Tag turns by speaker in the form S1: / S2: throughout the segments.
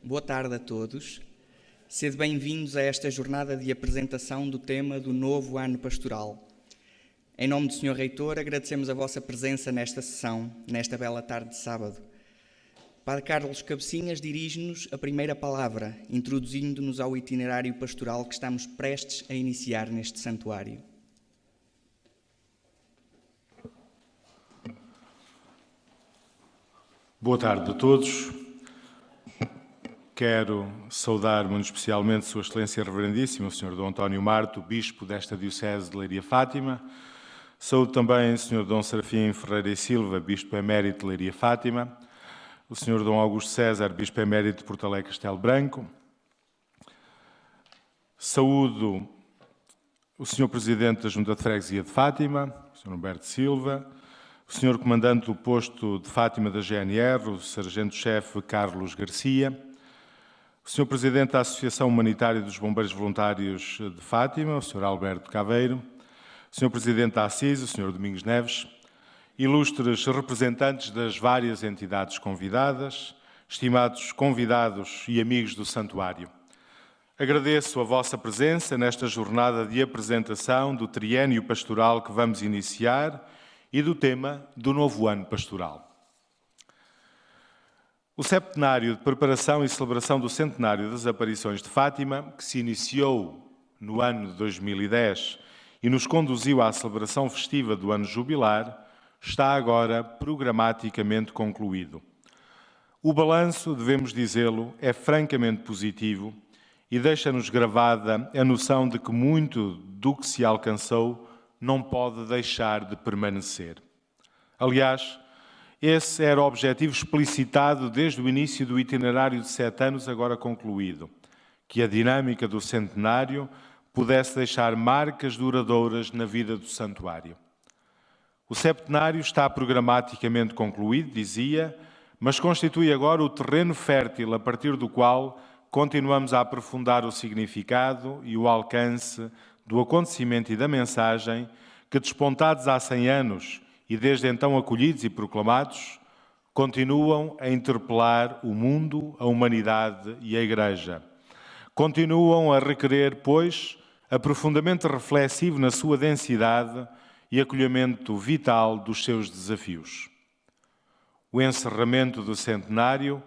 S1: Boa tarde a todos. Sede bem-vindos a esta jornada de apresentação do tema do novo ano pastoral. Em nome do Sr. Reitor, agradecemos a vossa presença nesta sessão, nesta bela tarde de sábado. Padre Carlos Cabecinhas dirige-nos a primeira palavra, introduzindo-nos ao itinerário pastoral que estamos prestes a iniciar neste santuário.
S2: Boa tarde a todos. Quero saudar muito especialmente Sua Excelência Reverendíssima, o Sr. Dom António Marto, Bispo desta Diocese de Leiria Fátima. Saúdo também o Sr. Dom Serafim Ferreira e Silva, Bispo Emérito de Leiria Fátima. O Sr. Dom Augusto César, Bispo Emérito de Porto Alegre Castelo Branco. Saúdo o Sr. Presidente da Junta de Freguesia de Fátima, o Sr. Humberto Silva. O Sr. Comandante do Posto de Fátima da GNR, o Sargento-Chefe Carlos Garcia. O Sr. Presidente da Associação Humanitária dos Bombeiros Voluntários de Fátima, o Sr. Alberto Caveiro. O Sr. Presidente da ACIS, o Sr. Domingos Neves. Ilustres representantes das várias entidades convidadas, estimados convidados e amigos do Santuário. Agradeço a vossa presença nesta jornada de apresentação do triênio pastoral que vamos iniciar e do tema do novo ano pastoral. O septenário de preparação e celebração do centenário das aparições de Fátima, que se iniciou no ano de 2010 e nos conduziu à celebração festiva do ano jubilar, está agora programaticamente concluído. O balanço, devemos dizê-lo, é francamente positivo e deixa-nos gravada a noção de que muito do que se alcançou não pode deixar de permanecer. Aliás, esse era o objetivo explicitado desde o início do itinerário de 7 anos agora concluído, que a dinâmica do centenário pudesse deixar marcas duradouras na vida do santuário. O septenário está programaticamente concluído, dizia, mas constitui agora o terreno fértil a partir do qual continuamos a aprofundar o significado e o alcance do acontecimento e da mensagem que, despontados há 100 anos e desde então acolhidos e proclamados, continuam a interpelar o mundo, a humanidade e a Igreja. Continuam a requerer, pois, aprofundamento reflexivo na sua densidade e acolhimento vital dos seus desafios. O encerramento do centenário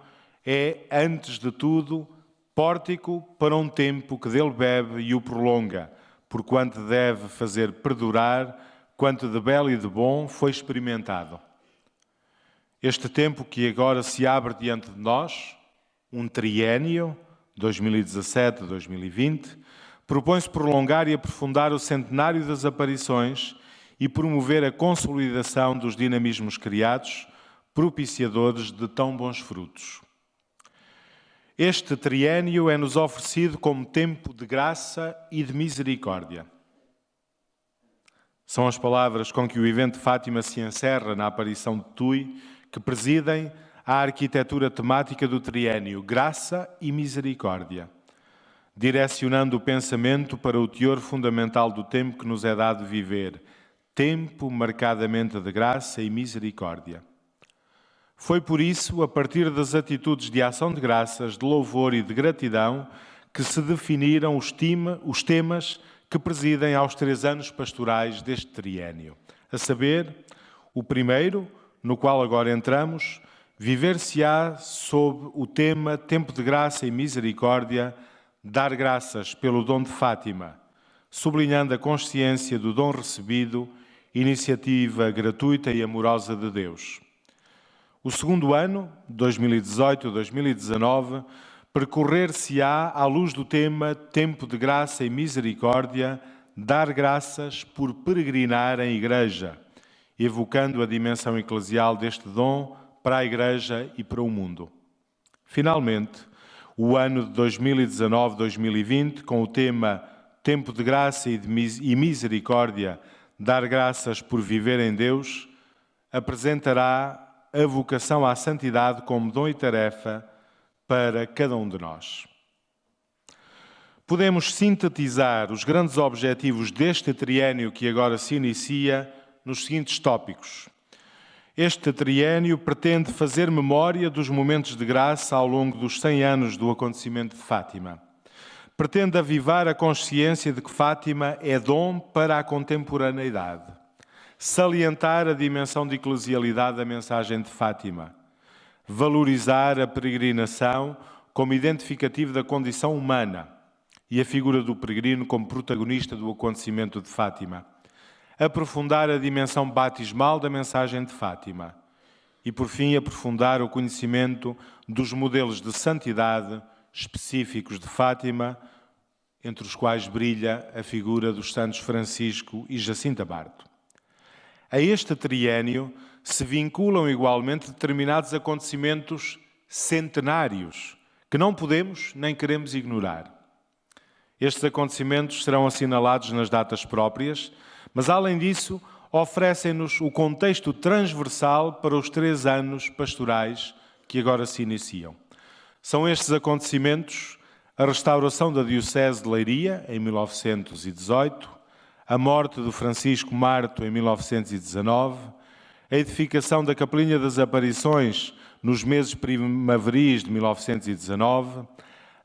S2: é, antes de tudo, pórtico para um tempo que dele bebe e o prolonga, porquanto deve fazer perdurar quanto de belo e de bom foi experimentado. Este tempo que agora se abre diante de nós, um triênio, 2017-2020, propõe-se prolongar e aprofundar o centenário das aparições e promover a consolidação dos dinamismos criados, propiciadores de tão bons frutos. Este triênio é-nos oferecido como tempo de graça e de misericórdia. São as palavras com que o evento de Fátima se encerra na aparição de Tui, que presidem a arquitetura temática do triênio, graça e misericórdia, direcionando o pensamento para o teor fundamental do tempo que nos é dado viver, tempo marcadamente de graça e misericórdia. Foi por isso, a partir das atitudes de ação de graças, de louvor e de gratidão, que se definiram os temas que presidem aos 3 anos pastorais deste triênio. A saber, o primeiro, no qual agora entramos, viver-se-á sob o tema Tempo de Graça e Misericórdia, dar graças pelo dom de Fátima, sublinhando a consciência do dom recebido, iniciativa gratuita e amorosa de Deus. O segundo ano, 2018-2019, percorrer-se-á à luz do tema Tempo de Graça e Misericórdia, dar graças por peregrinar em Igreja, evocando a dimensão eclesial deste dom para a Igreja e para o mundo. Finalmente, o ano de 2019-2020, com o tema Tempo de Graça e Misericórdia, dar graças por viver em Deus, apresentará a vocação à santidade como dom e tarefa para cada um de nós. Podemos sintetizar os grandes objetivos deste triênio que agora se inicia nos seguintes tópicos. Este triênio pretende fazer memória dos momentos de graça ao longo dos 100 anos do acontecimento de Fátima. Pretende avivar a consciência de que Fátima é dom para a contemporaneidade. Salientar a dimensão de eclesialidade da mensagem de Fátima. Valorizar a peregrinação como identificativo da condição humana e a figura do peregrino como protagonista do acontecimento de Fátima. Aprofundar a dimensão batismal da mensagem de Fátima. E, por fim, aprofundar o conhecimento dos modelos de santidade específicos de Fátima, entre os quais brilha a figura dos santos Francisco e Jacinta Barto. A este triênio se vinculam igualmente determinados acontecimentos centenários, que não podemos nem queremos ignorar. Estes acontecimentos serão assinalados nas datas próprias, mas, além disso, oferecem-nos o contexto transversal para os 3 anos pastorais que agora se iniciam. São estes acontecimentos a restauração da Diocese de Leiria, em 1918, a morte de Francisco Marto, em 1919, a edificação da Capelinha das Aparições nos meses primaveris de 1919,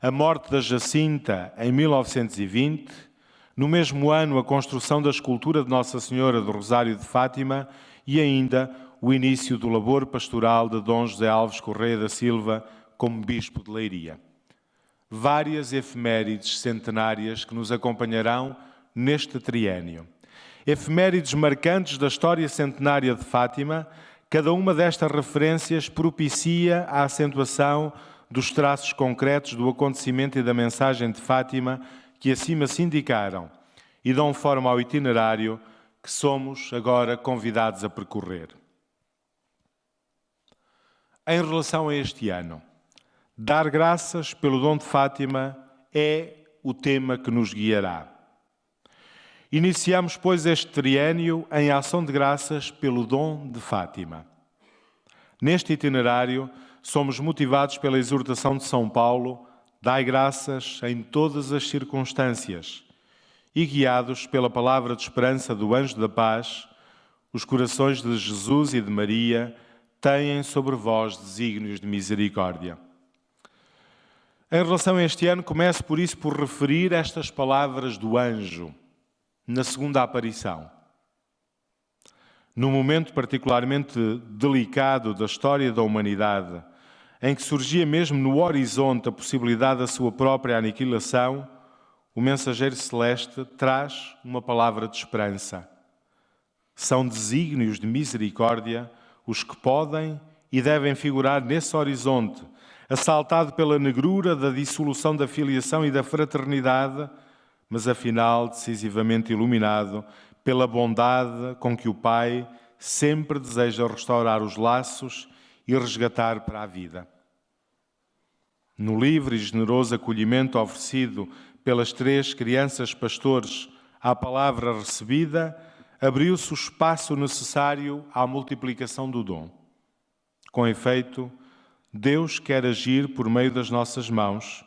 S2: a morte da Jacinta, em 1920, no mesmo ano a construção da escultura de Nossa Senhora do Rosário de Fátima e ainda o início do labor pastoral de Dom José Alves Correia da Silva como Bispo de Leiria. Várias efemérides centenárias que nos acompanharão neste triênio. Efemérides marcantes da história centenária de Fátima, cada uma destas referências propicia a acentuação dos traços concretos do acontecimento e da mensagem de Fátima que acima se indicaram e dão forma ao itinerário que somos agora convidados a percorrer. Em relação a este ano, dar graças pelo dom de Fátima é o tema que nos guiará. Iniciamos, pois, este triênio em ação de graças pelo dom de Fátima. Neste itinerário, somos motivados pela exortação de São Paulo, dai graças em todas as circunstâncias, e guiados pela palavra de esperança do Anjo da Paz, os corações de Jesus e de Maria têm sobre vós desígnios de misericórdia. Em relação a este ano, começo por isso por referir estas palavras do anjo, na segunda aparição. Num momento particularmente delicado da história da humanidade, em que surgia mesmo no horizonte a possibilidade da sua própria aniquilação, o mensageiro celeste traz uma palavra de esperança. São desígnios de misericórdia os que podem e devem figurar nesse horizonte, assaltado pela negrura da dissolução da filiação e da fraternidade, mas afinal decisivamente iluminado pela bondade com que o Pai sempre deseja restaurar os laços e resgatar para a vida. No livre e generoso acolhimento oferecido pelas 3 crianças pastores à palavra recebida, abriu-se o espaço necessário à multiplicação do dom. Com efeito, Deus quer agir por meio das nossas mãos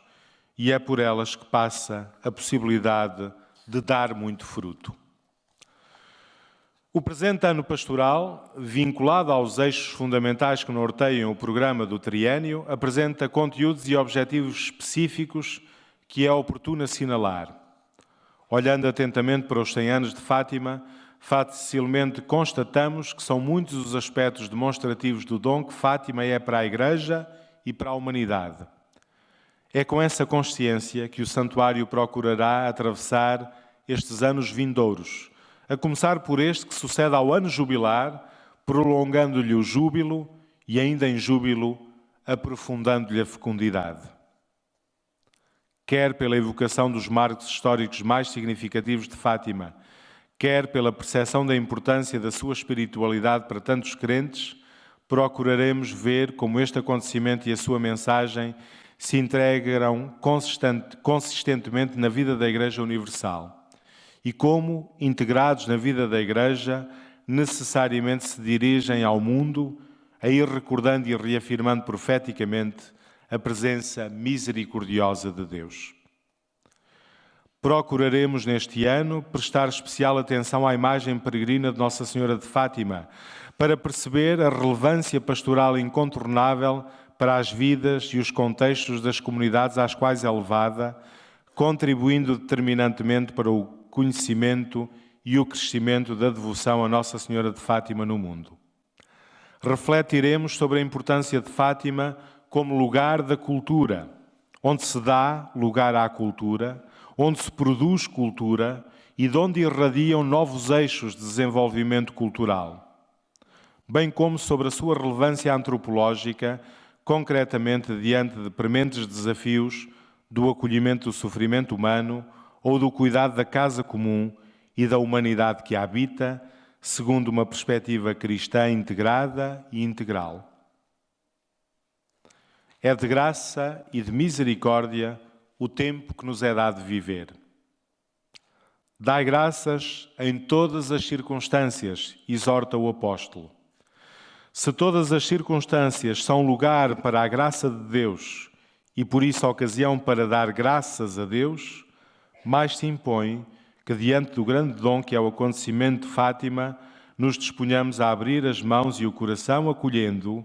S2: e é por elas que passa a possibilidade de dar muito fruto. O presente ano pastoral, vinculado aos eixos fundamentais que norteiam o programa do triênio, apresenta conteúdos e objetivos específicos que é oportuno assinalar. Olhando atentamente para os 100 anos de Fátima, facilmente constatamos que são muitos os aspectos demonstrativos do dom que Fátima é para a Igreja e para a humanidade. É com essa consciência que o Santuário procurará atravessar estes anos vindouros, a começar por este que sucede ao ano jubilar, prolongando-lhe o júbilo e, ainda em júbilo, aprofundando-lhe a fecundidade. Quer pela evocação dos marcos históricos mais significativos de Fátima, quer pela percepção da importância da sua espiritualidade para tantos crentes, procuraremos ver como este acontecimento e a sua mensagem se integram consistentemente na vida da Igreja Universal e como, integrados na vida da Igreja, necessariamente se dirigem ao mundo, a ir recordando e reafirmando profeticamente a presença misericordiosa de Deus. Procuraremos neste ano prestar especial atenção à imagem peregrina de Nossa Senhora de Fátima, para perceber a relevância pastoral incontornável para as vidas e os contextos das comunidades às quais é levada, contribuindo determinantemente para o conhecimento e o crescimento da devoção a Nossa Senhora de Fátima no mundo. Refletiremos sobre a importância de Fátima como lugar da cultura, onde se dá lugar à cultura, onde se produz cultura e de onde irradiam novos eixos de desenvolvimento cultural, bem como sobre a sua relevância antropológica, concretamente diante de prementes desafios do acolhimento do sofrimento humano ou do cuidado da casa comum e da humanidade que a habita, segundo uma perspectiva cristã integrada e integral. É de graça e de misericórdia o tempo que nos é dado viver. Dai graças em todas as circunstâncias, exorta o apóstolo. Se todas as circunstâncias são lugar para a graça de Deus e por isso ocasião para dar graças a Deus, mais se impõe que diante do grande dom que é o acontecimento de Fátima, nos disponhamos a abrir as mãos e o coração acolhendo-o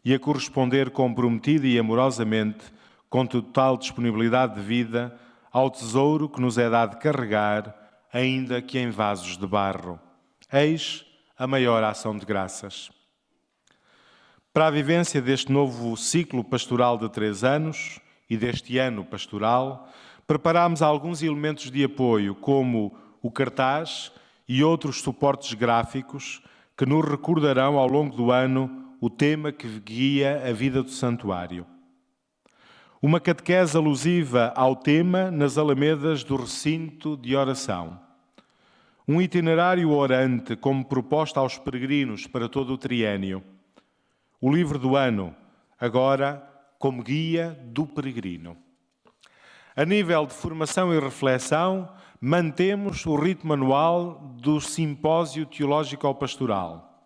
S2: e a corresponder comprometida e amorosamente, com total disponibilidade de vida, ao tesouro que nos é dado carregar, ainda que em vasos de barro. Eis a maior ação de graças. Para a vivência deste novo ciclo pastoral de 3 anos e deste ano pastoral, preparámos alguns elementos de apoio, como o cartaz e outros suportes gráficos que nos recordarão ao longo do ano o tema que guia a vida do santuário. Uma catequese alusiva ao tema nas alamedas do recinto de oração. Um itinerário orante como proposta aos peregrinos para todo o triênio. O livro do ano, agora como guia do peregrino. A nível de formação e reflexão, mantemos o ritmo anual do Simpósio Teológico-Pastoral.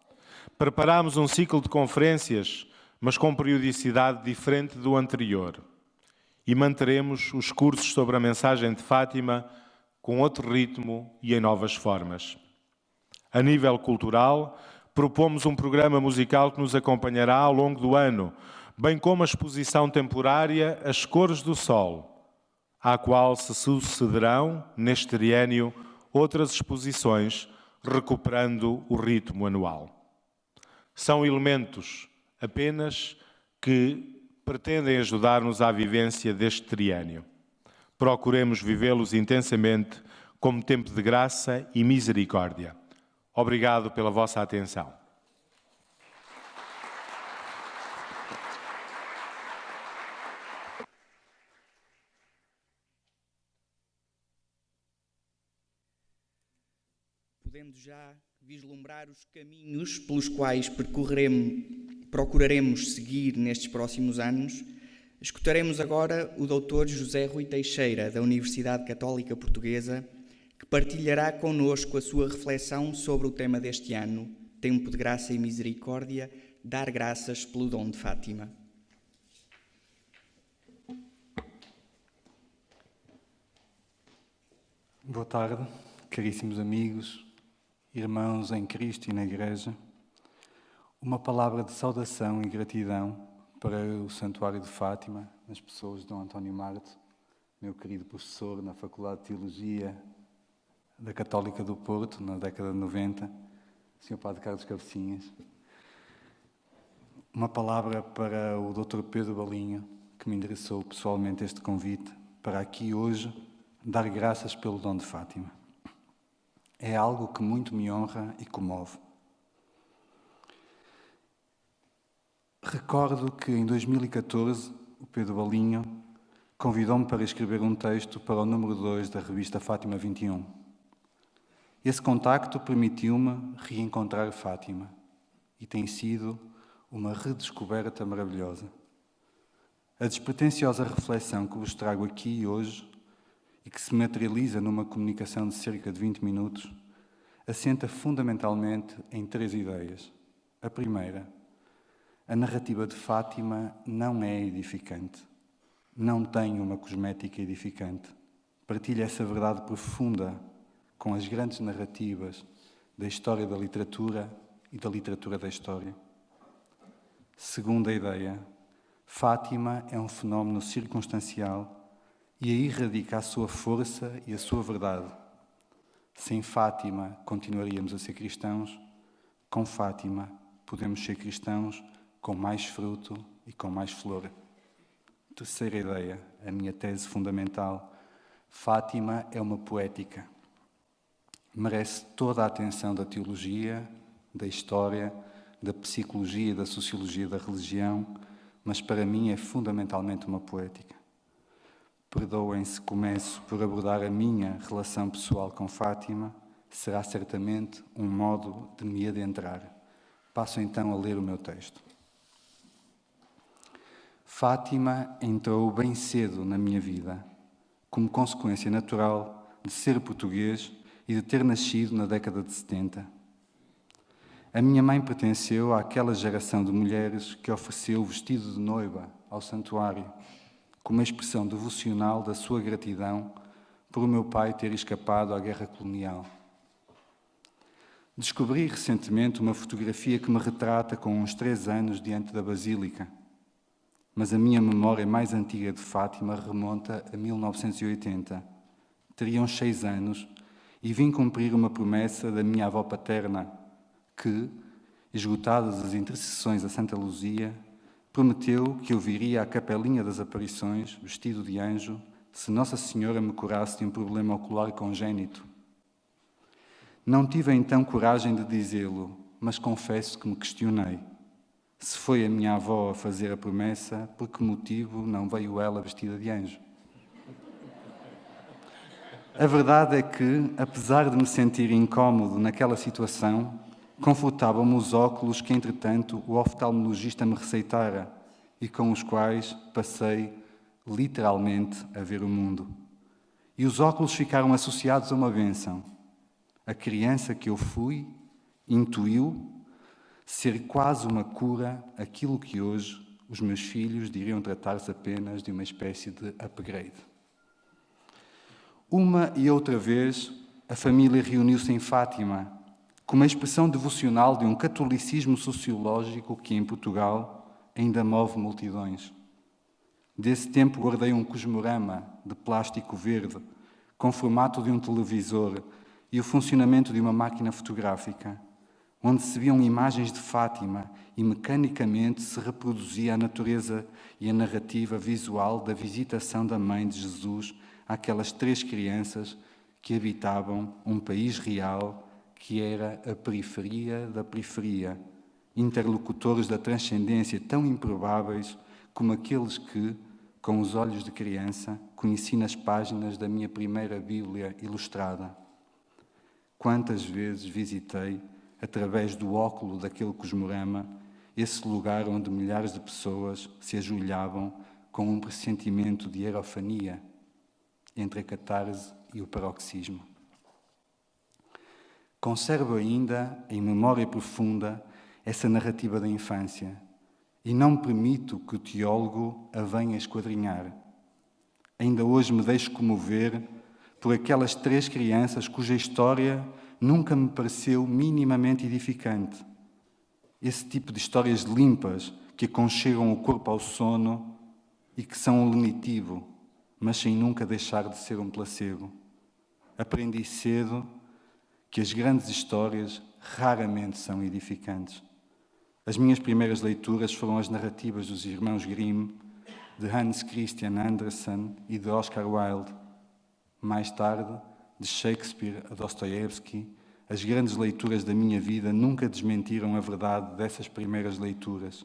S2: Preparamos um ciclo de conferências, mas com periodicidade diferente do anterior. E manteremos os cursos sobre a mensagem de Fátima com outro ritmo e em novas formas. A nível cultural, propomos um programa musical que nos acompanhará ao longo do ano, bem como a exposição temporária As Cores do Sol, à qual se sucederão, neste triênio, outras exposições, recuperando o ritmo anual. São elementos apenas que pretendem ajudar-nos à vivência deste triênio. Procuremos vivê-los intensamente como tempo de graça e misericórdia. Obrigado pela vossa atenção.
S1: Podendo já vislumbrar os caminhos pelos quais procuraremos seguir nestes próximos anos, escutaremos agora o Dr. José Rui Teixeira, da Universidade Católica Portuguesa, que partilhará connosco a sua reflexão sobre o tema deste ano, Tempo de Graça e Misericórdia, dar graças pelo dom de Fátima.
S3: Boa tarde, caríssimos amigos, irmãos em Cristo e na Igreja. Uma palavra de saudação e gratidão para o Santuário de Fátima, nas pessoas de Dom António Marto, meu querido professor na Faculdade de Teologia da Católica do Porto, na década de 90, Sr. Padre Carlos Cabecinhas. Uma palavra para o Dr. Pedro Balinho, que me endereçou pessoalmente este convite para aqui hoje dar graças pelo dom de Fátima. É algo que muito me honra e comove. Recordo que em 2014 o Pedro Balinho convidou-me para escrever um texto para o número 2 da revista Fátima 21. Esse contacto permitiu-me reencontrar Fátima e tem sido uma redescoberta maravilhosa. A despretensiosa reflexão que vos trago aqui hoje e que se materializa numa comunicação de cerca de 20 minutos assenta fundamentalmente em 3 ideias. A primeira: a narrativa de Fátima não é edificante. Não tem uma cosmética edificante. partilha essa verdade profunda com as grandes narrativas da história da literatura e da literatura da história. Segunda ideia, Fátima é um fenómeno circunstancial e aí radica a sua força e a sua verdade. Sem Fátima continuaríamos a ser cristãos, com Fátima podemos ser cristãos com mais fruto e com mais flor. Terceira ideia, a minha tese fundamental, Fátima é uma poética. Merece toda a atenção da teologia, da história, da psicologia e da sociologia da religião, mas para mim é fundamentalmente uma poética. Perdoem se começo por abordar a minha relação pessoal com Fátima, será certamente um modo de me adentrar. Passo então a ler o meu texto. Fátima entrou bem cedo na minha vida, como consequência natural de ser português e de ter nascido na década de 70. A minha mãe pertenceu àquela geração de mulheres que ofereceu o vestido de noiva ao santuário, como expressão devocional da sua gratidão por o meu pai ter escapado à guerra colonial. Descobri recentemente uma fotografia que me retrata com uns 3 anos diante da Basílica, mas a minha memória mais antiga de Fátima remonta a 1980. Teria uns 6 anos e vim cumprir uma promessa da minha avó paterna, que, esgotadas as intercessões a Santa Luzia, prometeu que eu viria à Capelinha das Aparições, vestido de anjo, se Nossa Senhora me curasse de um problema ocular congénito. Não tive então coragem de dizê-lo, mas confesso que me questionei. Se foi a minha avó a fazer a promessa, por que motivo não veio ela vestida de anjo? A verdade é que, apesar de me sentir incómodo naquela situação, confortavam-me os óculos que, entretanto, o oftalmologista me receitara e com os quais passei, literalmente, a ver o mundo. E os óculos ficaram associados a uma bênção. A criança que eu fui intuiu ser quase uma cura aquilo que hoje os meus filhos diriam tratar-se apenas de uma espécie de upgrade. Uma e outra vez, a família reuniu-se em Fátima, como uma expressão devocional de um catolicismo sociológico que, em Portugal, ainda move multidões. Desse tempo guardei um cosmorama de plástico verde, com o formato de um televisor e o funcionamento de uma máquina fotográfica, onde se viam imagens de Fátima e mecanicamente se reproduzia a natureza e a narrativa visual da visitação da Mãe de Jesus àquelas 3 crianças que habitavam um país real que era a periferia da periferia, interlocutores da transcendência tão improváveis como aqueles que, com os olhos de criança, conheci nas páginas da minha primeira Bíblia ilustrada. Quantas vezes visitei, através do óculo daquele cosmorama, esse lugar onde milhares de pessoas se ajoelhavam com um pressentimento de erofania entre a catarse e o paroxismo. Conservo ainda, em memória profunda, essa narrativa da infância e não permito que o teólogo a venha esquadrinhar. Ainda hoje me deixo comover por aquelas 3 crianças cuja história nunca me pareceu minimamente edificante. Esse tipo de histórias limpas que aconchegam o corpo ao sono e que são um lenitivo, mas sem nunca deixar de ser um placebo. Aprendi cedo que as grandes histórias raramente são edificantes. As minhas primeiras leituras foram as narrativas dos irmãos Grimm, de Hans Christian Andersen e de Oscar Wilde. Mais tarde, de Shakespeare a Dostoiévski, as grandes leituras da minha vida nunca desmentiram a verdade dessas primeiras leituras.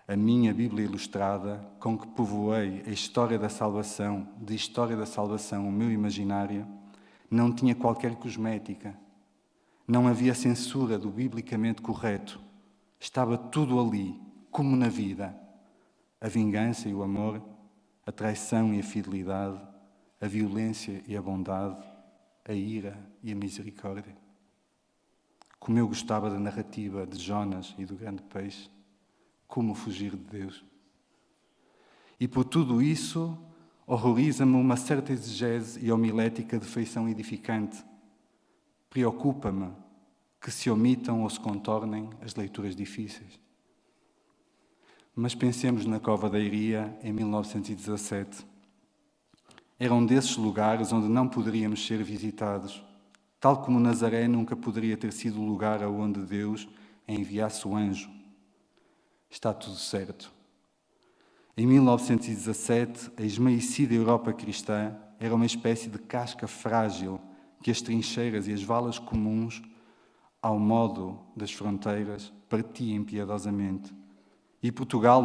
S3: A minha Bíblia ilustrada, com que povoei a história da salvação, de história da salvação, o meu imaginário, não tinha qualquer cosmética. Não havia censura do biblicamente correto. Estava tudo ali, como na vida. A vingança e o amor, a traição e a fidelidade, a violência e a bondade, a ira e a misericórdia. Como eu gostava da narrativa de Jonas e do grande peixe, como fugir de Deus. E por tudo isso, Horroriza-me uma certa exegese e homilética de feição edificante. Preocupa-me que se omitam ou se contornem as leituras difíceis. Mas pensemos na Cova da Iria, em 1917. Era um desses lugares onde não poderíamos ser visitados, tal como Nazaré nunca poderia ter sido o lugar aonde Deus enviasse o anjo. Está tudo certo. Em 1917, a esmaecida Europa cristã era uma espécie de casca frágil que as trincheiras e as valas comuns, ao modo das fronteiras, partiam piedosamente. E Portugal,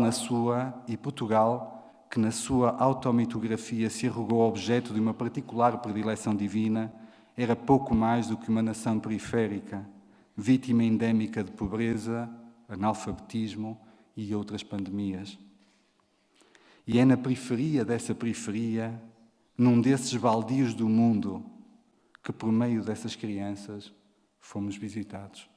S3: que na sua automitografia se arrogou objeto de uma particular predileção divina, era pouco mais do que uma nação periférica, vítima endémica de pobreza, analfabetismo e outras pandemias. E é na periferia dessa periferia, num desses baldios do mundo, que por meio dessas crianças fomos visitados.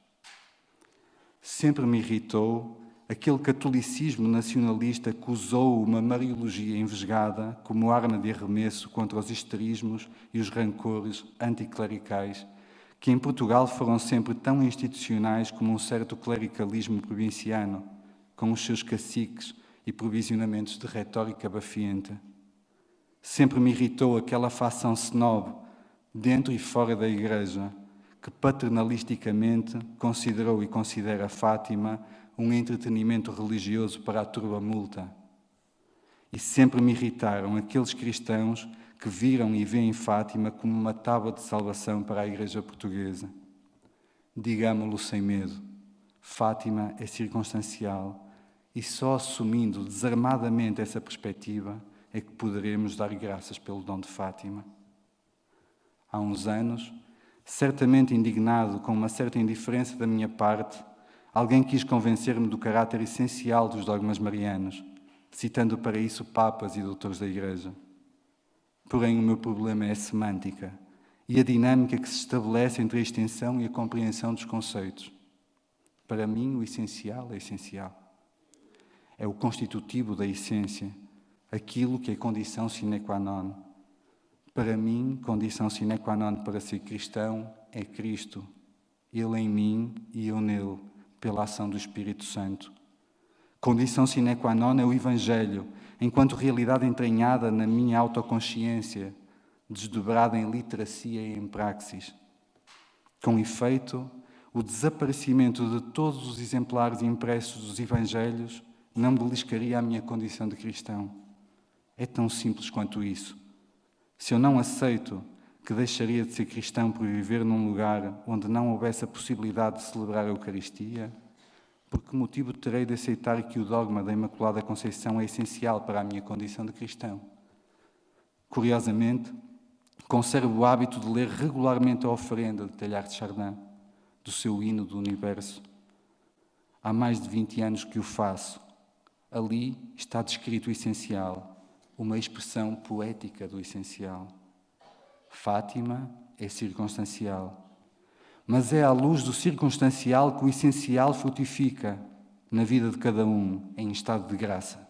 S3: Sempre me irritou aquele catolicismo nacionalista que usou uma mariologia envesgada como arma de arremesso contra os histerismos e os rancores anticlericais, que em Portugal foram sempre tão institucionais como um certo clericalismo provinciano, com os seus caciques e provisionamentos de retórica bafienta. Sempre me irritou aquela facção snob, dentro e fora da Igreja, que paternalisticamente considerou e considera Fátima um entretenimento religioso para a turba multa. E sempre me irritaram aqueles cristãos que viram e veem Fátima como uma tábua de salvação para a Igreja portuguesa. Digamo-lo sem medo, Fátima é circunstancial e só assumindo desarmadamente essa perspectiva é que poderemos dar graças pelo dom de Fátima. Há uns anos, certamente indignado com uma certa indiferença da minha parte, alguém quis convencer-me do caráter essencial dos dogmas marianos, citando para isso papas e doutores da Igreja. Porém, o meu problema é a semântica e a dinâmica que se estabelece entre a extensão e a compreensão dos conceitos. Para mim, o essencial é essencial. É o constitutivo da essência, aquilo que é condição sine qua non. Para mim, condição sine qua non para ser cristão é Cristo, Ele em mim e eu nele, pela ação do Espírito Santo. Condição sine qua non é o Evangelho, enquanto realidade entranhada na minha autoconsciência, desdobrada em literacia e em praxis. Com efeito, o desaparecimento de todos os exemplares impressos dos Evangelhos não beliscaria a minha condição de cristão. É tão simples quanto isso. Se eu não aceito que deixaria de ser cristão por viver num lugar onde não houvesse a possibilidade de celebrar a Eucaristia, por que motivo terei de aceitar que o dogma da Imaculada Conceição é essencial para a minha condição de cristão? Curiosamente, conservo o hábito de ler regularmente a oferenda de Teilhard de Chardin, do seu hino do universo. Há mais de 20 anos que o faço. Ali está descrito o essencial, uma expressão poética do essencial. Fátima é circunstancial. Mas é à luz do circunstancial que o essencial frutifica na vida de cada um, em estado de graça.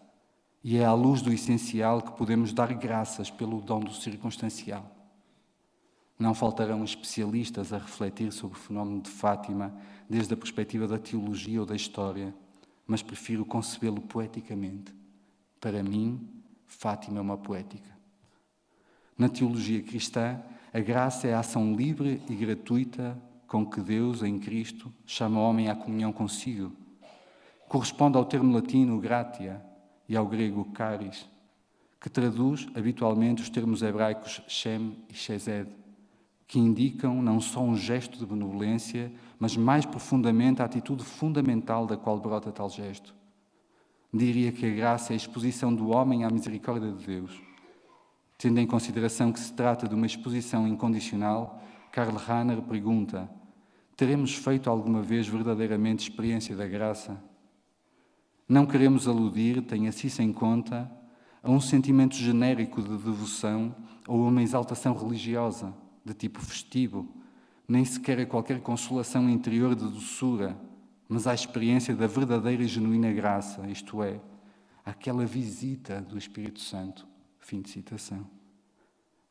S3: E é à luz do essencial que podemos dar graças pelo dom do circunstancial. Não faltarão especialistas a refletir sobre o fenómeno de Fátima desde a perspectiva da teologia ou da história, mas prefiro concebê-lo poeticamente. Para mim, Fátima é uma poética. Na teologia cristã, a graça é a ação livre e gratuita com que Deus, em Cristo, chama o homem à comunhão consigo. Corresponde ao termo latino gratia e ao grego charis, que traduz habitualmente os termos hebraicos shem e chesed, que indicam não só um gesto de benevolência, mas mais profundamente a atitude fundamental da qual brota tal gesto. Diria que a graça é a exposição do homem à misericórdia de Deus. Tendo em consideração que se trata de uma exposição incondicional, Karl Rahner pergunta: teremos feito alguma vez verdadeiramente experiência da graça? Não queremos aludir, tenha-se isso em conta, a um sentimento genérico de devoção ou a uma exaltação religiosa, de tipo festivo, nem sequer a qualquer consolação interior de doçura, mas à experiência da verdadeira e genuína graça, isto é, àquela visita do Espírito Santo, Fim de citação.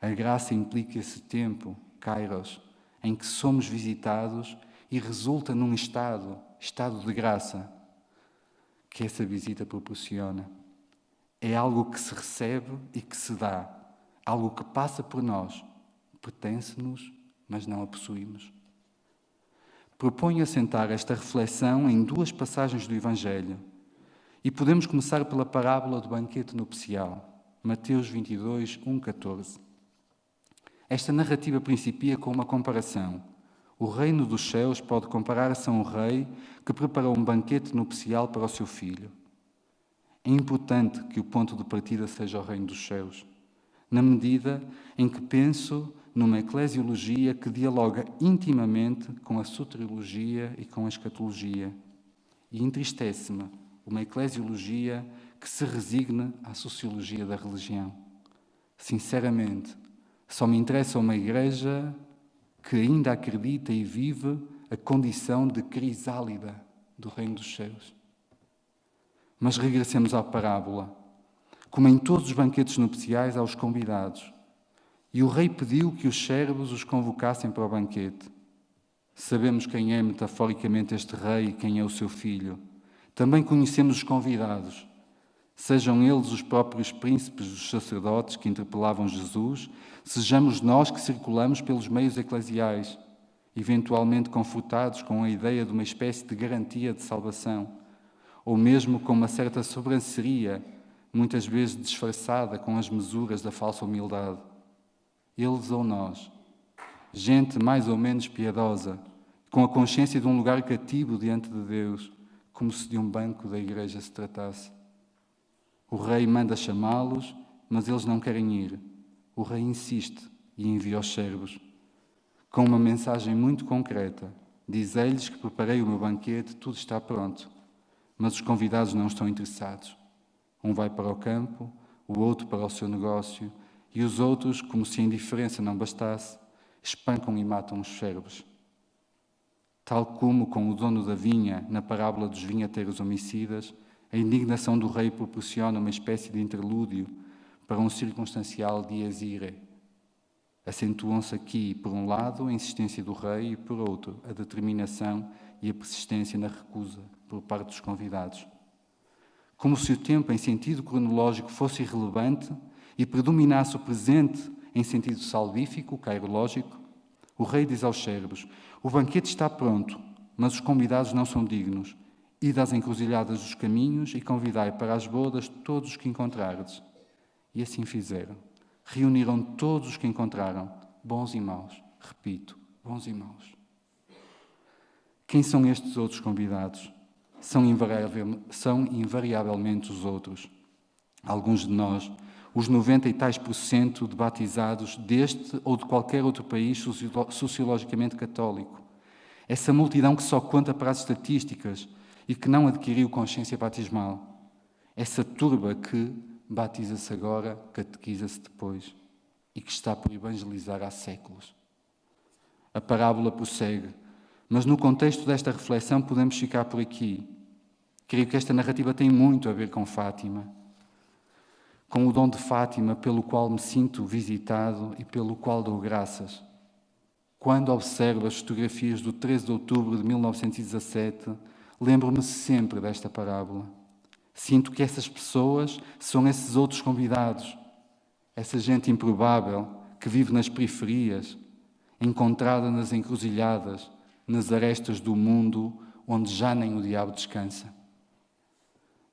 S3: A graça implica esse tempo, kairos, em que somos visitados e resulta num estado de graça, que essa visita proporciona. É algo que se recebe e que se dá, algo que passa por nós, pertence-nos, mas não a possuímos. Proponho assentar esta reflexão em duas passagens do Evangelho e podemos começar pela parábola do banquete nupcial, Mateus 22, 1-14. Esta narrativa principia com uma comparação. O reino dos céus pode comparar-se a um rei que preparou um banquete nupcial para o seu filho. É importante que o ponto de partida seja o reino dos céus, na medida em que penso numa eclesiologia que dialoga intimamente com a soteriologia e com a escatologia. E entristece-me uma eclesiologia que se resigna à sociologia da religião. Sinceramente, só me interessa uma igreja que ainda acredita e vive a condição de crisálida do reino dos céus. Mas regressemos à parábola. Como em todos os banquetes nupciais, há os convidados. E o rei pediu que os servos os convocassem para o banquete. Sabemos quem é metaforicamente este rei e quem é o seu filho. Também conhecemos os convidados. Sejam eles os próprios príncipes dos sacerdotes que interpelavam Jesus, sejamos nós que circulamos pelos meios eclesiais, eventualmente confortados com a ideia de uma espécie de garantia de salvação, ou mesmo com uma certa sobranceria, muitas vezes disfarçada com as mesuras da falsa humildade. Eles ou nós, gente mais ou menos piedosa, com a consciência de um lugar cativo diante de Deus, como se de um banco da igreja se tratasse. O rei manda chamá-los, mas eles não querem ir. O rei insiste e envia os servos. Com uma mensagem muito concreta, diz-lhes que preparei o meu banquete, tudo está pronto. Mas os convidados não estão interessados. Um vai para o campo, o outro para o seu negócio, e os outros, como se a indiferença não bastasse, espancam e matam os servos. Tal como com o dono da vinha, na parábola dos vinhateiros homicidas, a indignação do rei proporciona uma espécie de interlúdio para um circunstancial dies irae. Acentuam-se aqui, por um lado, a insistência do rei e, por outro, a determinação e a persistência na recusa por parte dos convidados. Como se o tempo em sentido cronológico fosse irrelevante e predominasse o presente em sentido salvífico, cairológico, o rei diz aos servos: o banquete está pronto, mas os convidados não são dignos. Ide às encruzilhadas dos caminhos e convidai para as bodas todos os que encontrardes. E assim fizeram. Reuniram todos os que encontraram, bons e maus. Repito, bons e maus. Quem são estes outros convidados? São invariavelmente os outros. Alguns de nós, os 90 e tais % de batizados deste ou de qualquer outro país sociologicamente católico. Essa multidão que só conta para as estatísticas e que não adquiriu consciência batismal. Essa turba que batiza-se agora, catequiza-se depois e que está por evangelizar há séculos. A parábola prossegue, mas no contexto desta reflexão podemos ficar por aqui. Creio que esta narrativa tem muito a ver com Fátima, com o dom de Fátima pelo qual me sinto visitado e pelo qual dou graças. Quando observo as fotografias do 13 de outubro de 1917, lembro-me sempre desta parábola. Sinto que essas pessoas são esses outros convidados, essa gente improvável que vive nas periferias, encontrada nas encruzilhadas, nas arestas do mundo onde já nem o diabo descansa.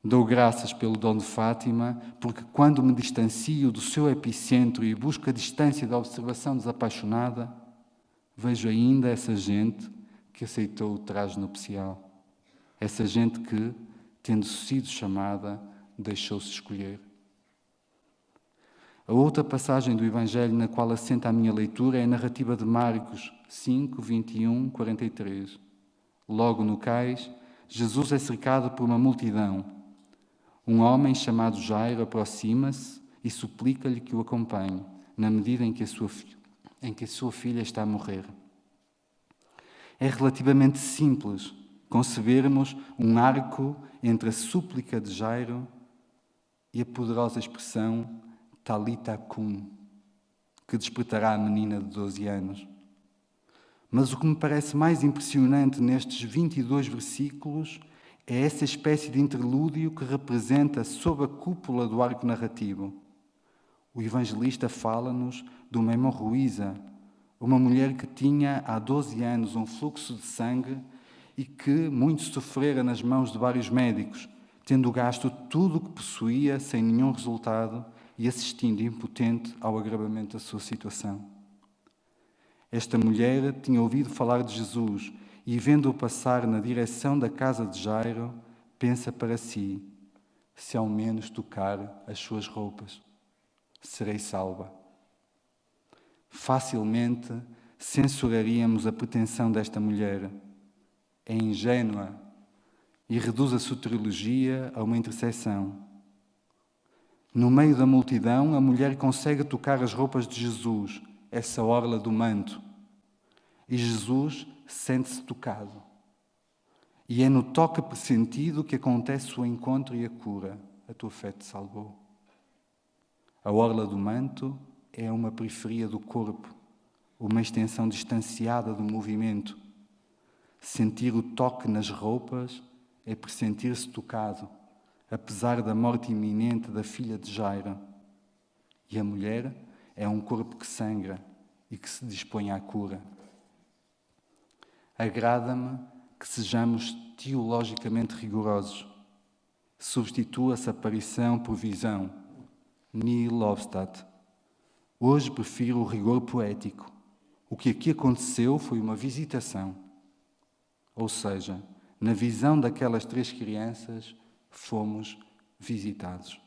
S3: Dou graças pelo dom de Fátima, porque quando me distancio do seu epicentro e busco a distância da observação desapaixonada, vejo ainda essa gente que aceitou o traje nupcial. Essa gente que, tendo sido chamada, deixou-se escolher. A outra passagem do Evangelho na qual assenta a minha leitura é a narrativa de Marcos 5, 21, 43. Logo no cais, Jesus é cercado por uma multidão. Um homem chamado Jairo aproxima-se e suplica-lhe que o acompanhe, na medida em que a sua filha está a morrer. É relativamente simples concebermos um arco entre a súplica de Jairo e a poderosa expressão Talita cum, que despertará a menina de 12 anos. Mas o que me parece mais impressionante nestes 22 versículos é essa espécie de interlúdio que representa, sob a cúpula do arco narrativo. O evangelista fala-nos de uma hemorroísa, uma mulher que tinha há 12 anos um fluxo de sangue e que muito sofrera nas mãos de vários médicos, tendo gasto tudo o que possuía sem nenhum resultado e assistindo impotente ao agravamento da sua situação. Esta mulher tinha ouvido falar de Jesus e, vendo-o passar na direção da casa de Jairo, pensa para si: se ao menos tocar as suas roupas, serei salva. Facilmente censuraríamos a pretensão desta mulher. É ingênua e reduz a soteriologia a uma intercessão. No meio da multidão, a mulher consegue tocar as roupas de Jesus, essa orla do manto, e Jesus sente-se tocado. E é no toque pressentido que acontece o encontro e a cura. A tua fé te salvou. A orla do manto é uma periferia do corpo, uma extensão distanciada do movimento. Sentir o toque nas roupas é pressentir-se tocado, apesar da morte iminente da filha de Jairo. E a mulher é um corpo que sangra e que se dispõe à cura. Agrada-me que sejamos teologicamente rigorosos. Substitua-se aparição por visão. Nihil obstat. Hoje prefiro o rigor poético. O que aqui aconteceu foi uma visitação. Ou seja, na visão daquelas 3 crianças, fomos visitados.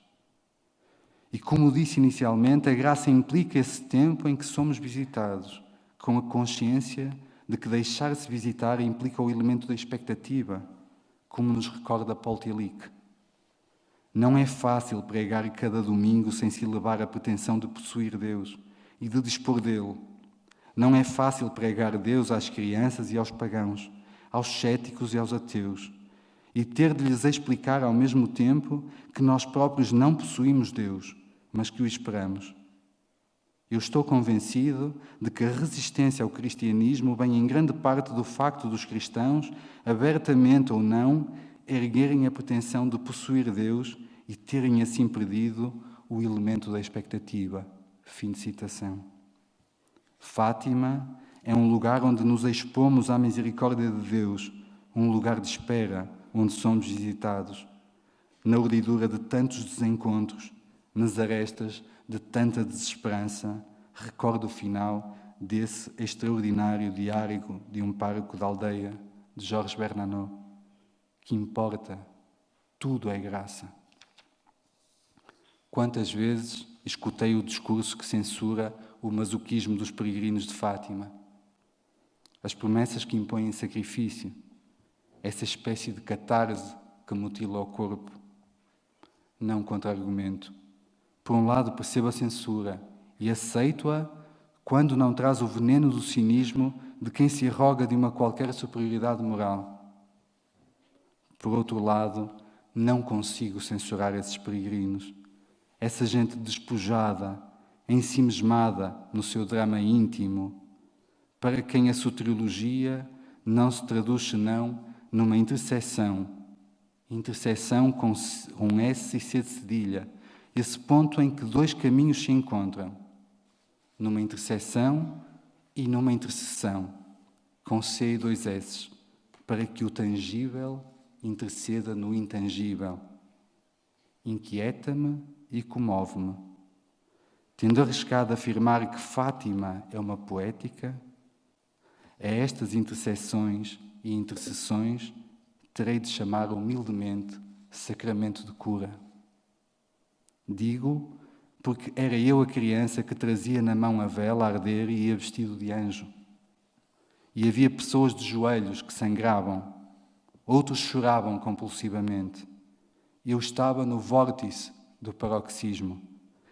S3: E como disse inicialmente, a graça implica esse tempo em que somos visitados, com a consciência de que deixar-se visitar implica o elemento da expectativa, como nos recorda Paul Tillich. Não é fácil pregar cada domingo sem se elevar à pretensão de possuir Deus e de dispor dele. Não é fácil pregar Deus às crianças e aos pagãos, aos céticos e aos ateus, e ter de lhes explicar ao mesmo tempo que nós próprios não possuímos Deus, mas que o esperamos. Eu estou convencido de que a resistência ao cristianismo vem em grande parte do facto dos cristãos, abertamente ou não, erguerem a pretensão de possuir Deus e terem assim perdido o elemento da expectativa. Fim de citação. Fátima é um lugar onde nos expomos à misericórdia de Deus, um lugar de espera, onde somos visitados. Na urdidura de tantos desencontros, nas arestas de tanta desesperança, recordo o final desse extraordinário diário de um pároco da aldeia, de Georges Bernanos. Que importa, tudo é graça. Quantas vezes escutei o discurso que censura o masoquismo dos peregrinos de Fátima, as promessas que impõem sacrifício, essa espécie de catarse que mutila o corpo. Não contra-argumento. Por um lado, percebo a censura e aceito-a quando não traz o veneno do cinismo de quem se arroga de uma qualquer superioridade moral. Por outro lado, não consigo censurar esses peregrinos, essa gente despojada, ensimismada no seu drama íntimo, para quem a soteriologia não se traduz senão numa interseção com S e C de cedilha, esse ponto em que 2 caminhos se encontram, numa interseção e numa intercessão, com C e 2 S, para que o tangível interceda no intangível. Inquieta-me e comove-me. Tendo arriscado afirmar que Fátima é uma poética, a estas interseções e intercessões terei de chamar humildemente sacramento de cura. Digo porque era eu a criança que trazia na mão a vela a arder e ia vestido de anjo. E havia pessoas de joelhos que sangravam, outros choravam compulsivamente. Eu estava no vórtice do paroxismo,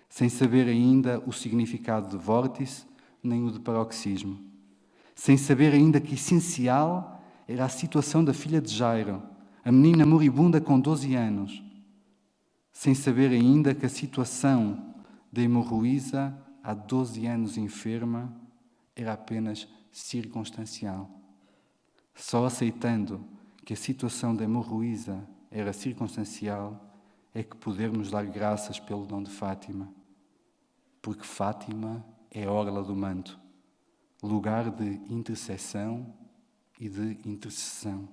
S3: sem saber ainda o significado de vórtice nem o de paroxismo, sem saber ainda que essencial era a situação da filha de Jairo, a menina moribunda com 12 anos, sem saber ainda que a situação da hemorroísa, há 12 anos enferma, era apenas circunstancial. Só aceitando que a situação da hemorroísa era circunstancial é que podermos dar graças pelo dom de Fátima. Porque Fátima é a orla do manto, lugar de intercessão e de intercessão.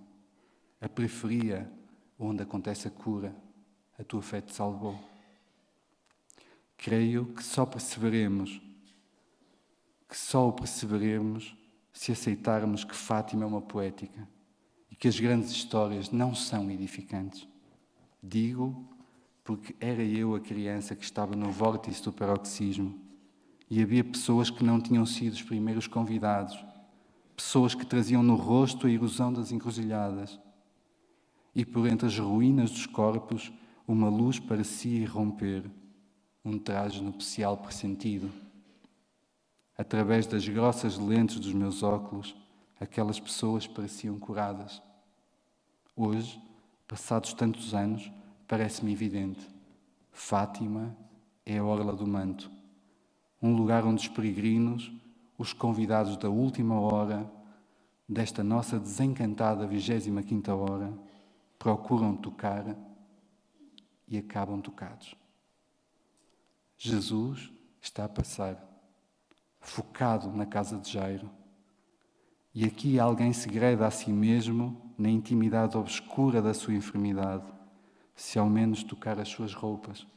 S3: A periferia onde acontece a cura, a tua fé te salvou. Creio que só o perceberemos se aceitarmos que Fátima é uma poética e que as grandes histórias não são edificantes. Digo porque era eu a criança que estava no vórtice do paroxismo e havia pessoas que não tinham sido os primeiros convidados, pessoas que traziam no rosto a erosão das encruzilhadas e por entre as ruínas dos corpos uma luz parecia irromper, um traje nupcial pressentido. Através das grossas lentes dos meus óculos, aquelas pessoas pareciam curadas. Hoje, passados tantos anos, parece-me evidente. Fátima é a orla do manto, um lugar onde os peregrinos, os convidados da última hora, desta nossa desencantada 25ª hora, procuram tocar e acabam tocados. Jesus está a passar, focado na casa de Jairo. E aqui alguém segreda a si mesmo na intimidade obscura da sua enfermidade, se ao menos tocar as suas roupas.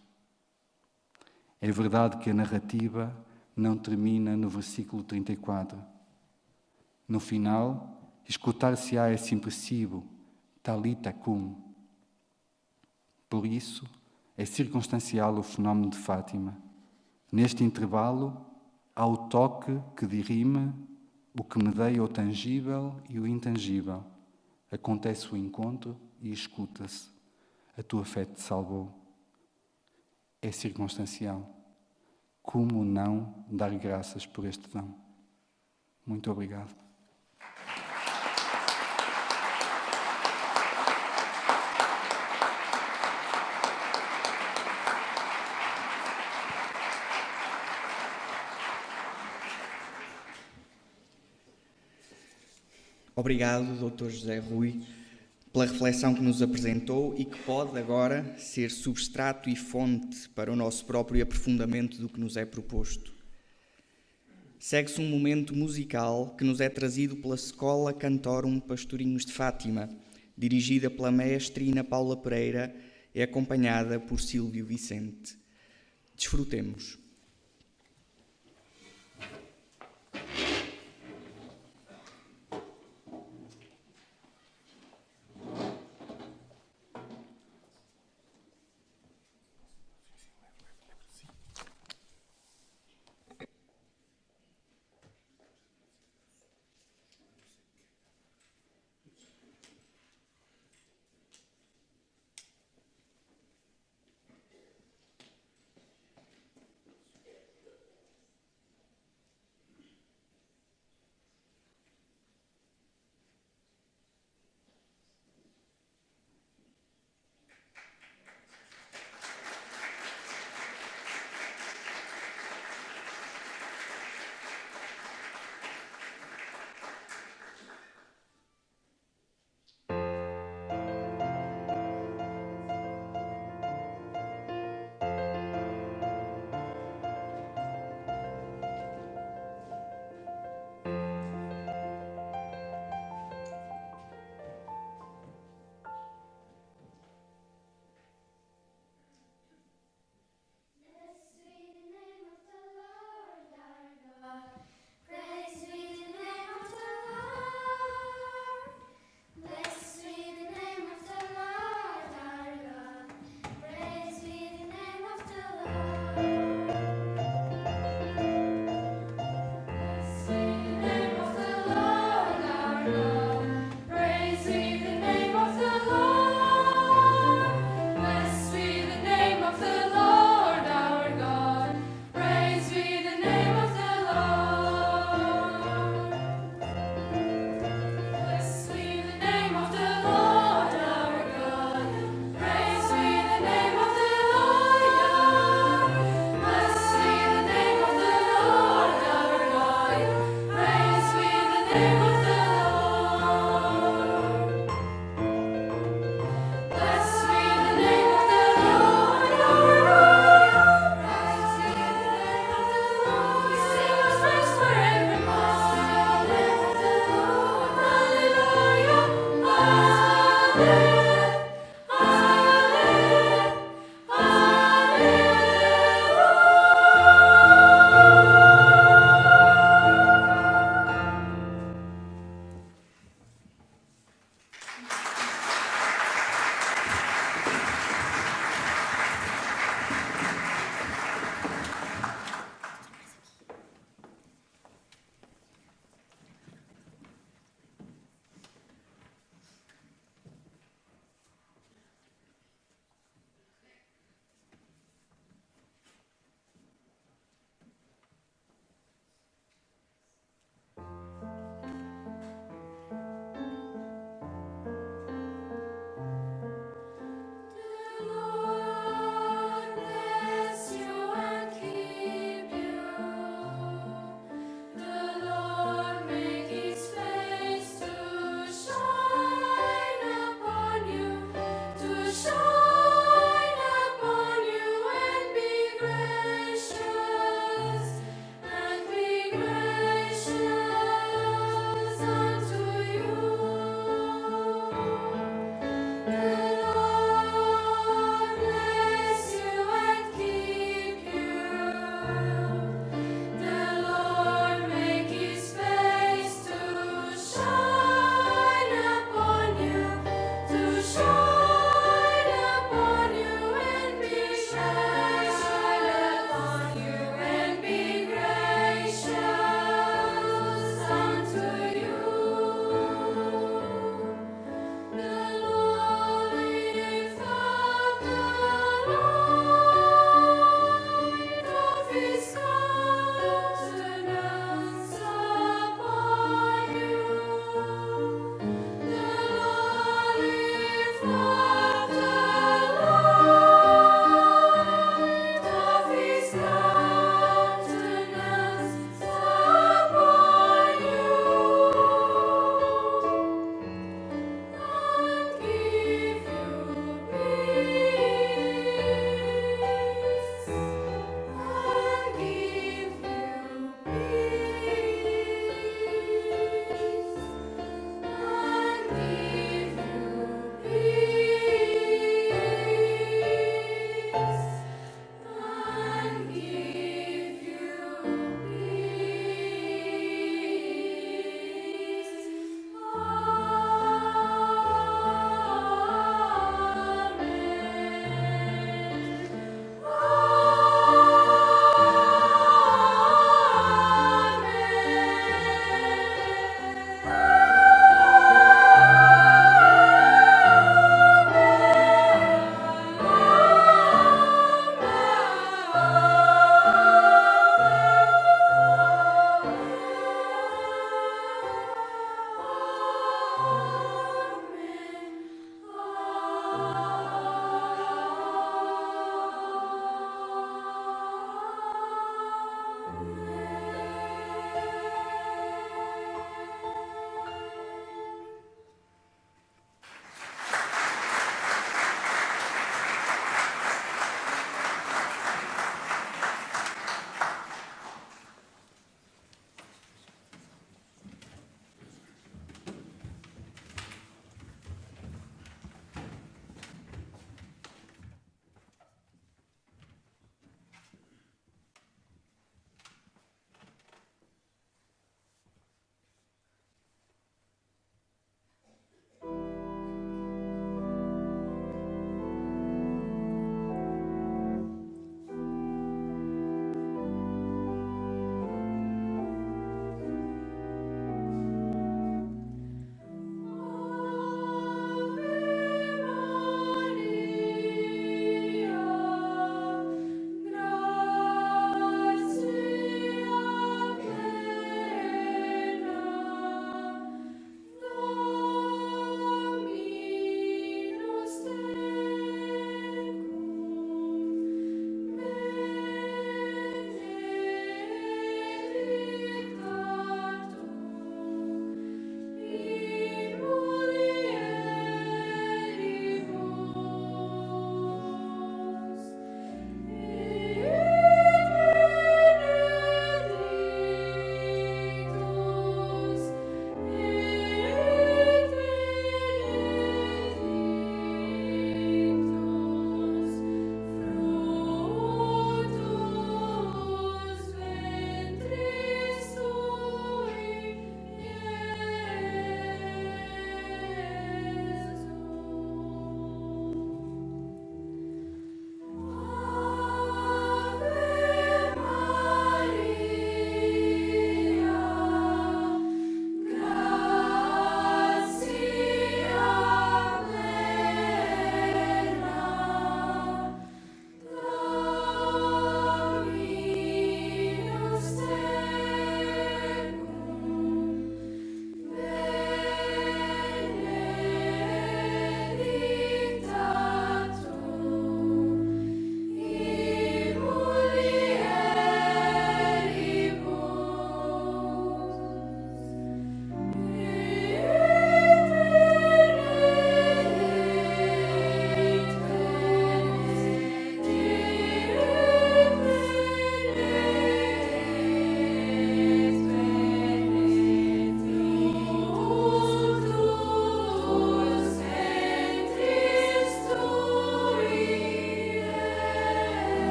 S3: É verdade que a narrativa não termina no versículo 34. No final, escutar-se-á esse impressivo, talita cum. Por isso, é circunstancial o fenómeno de Fátima. Neste intervalo, há o toque que dirime o que medeia o tangível e o intangível. Acontece o encontro e escuta-se. A tua fé te salvou. É circunstancial. Como não dar graças por este dom? Muito obrigado.
S1: Obrigado, Dr. José Rui, pela reflexão que nos apresentou e que pode agora ser substrato e fonte para o nosso próprio aprofundamento do que nos é proposto. Segue-se um momento musical que nos é trazido pela Escola Cantorum Pastorinhos de Fátima, dirigida pela mestre Ina Paula Pereira e acompanhada por Sílvio Vicente. Desfrutemos.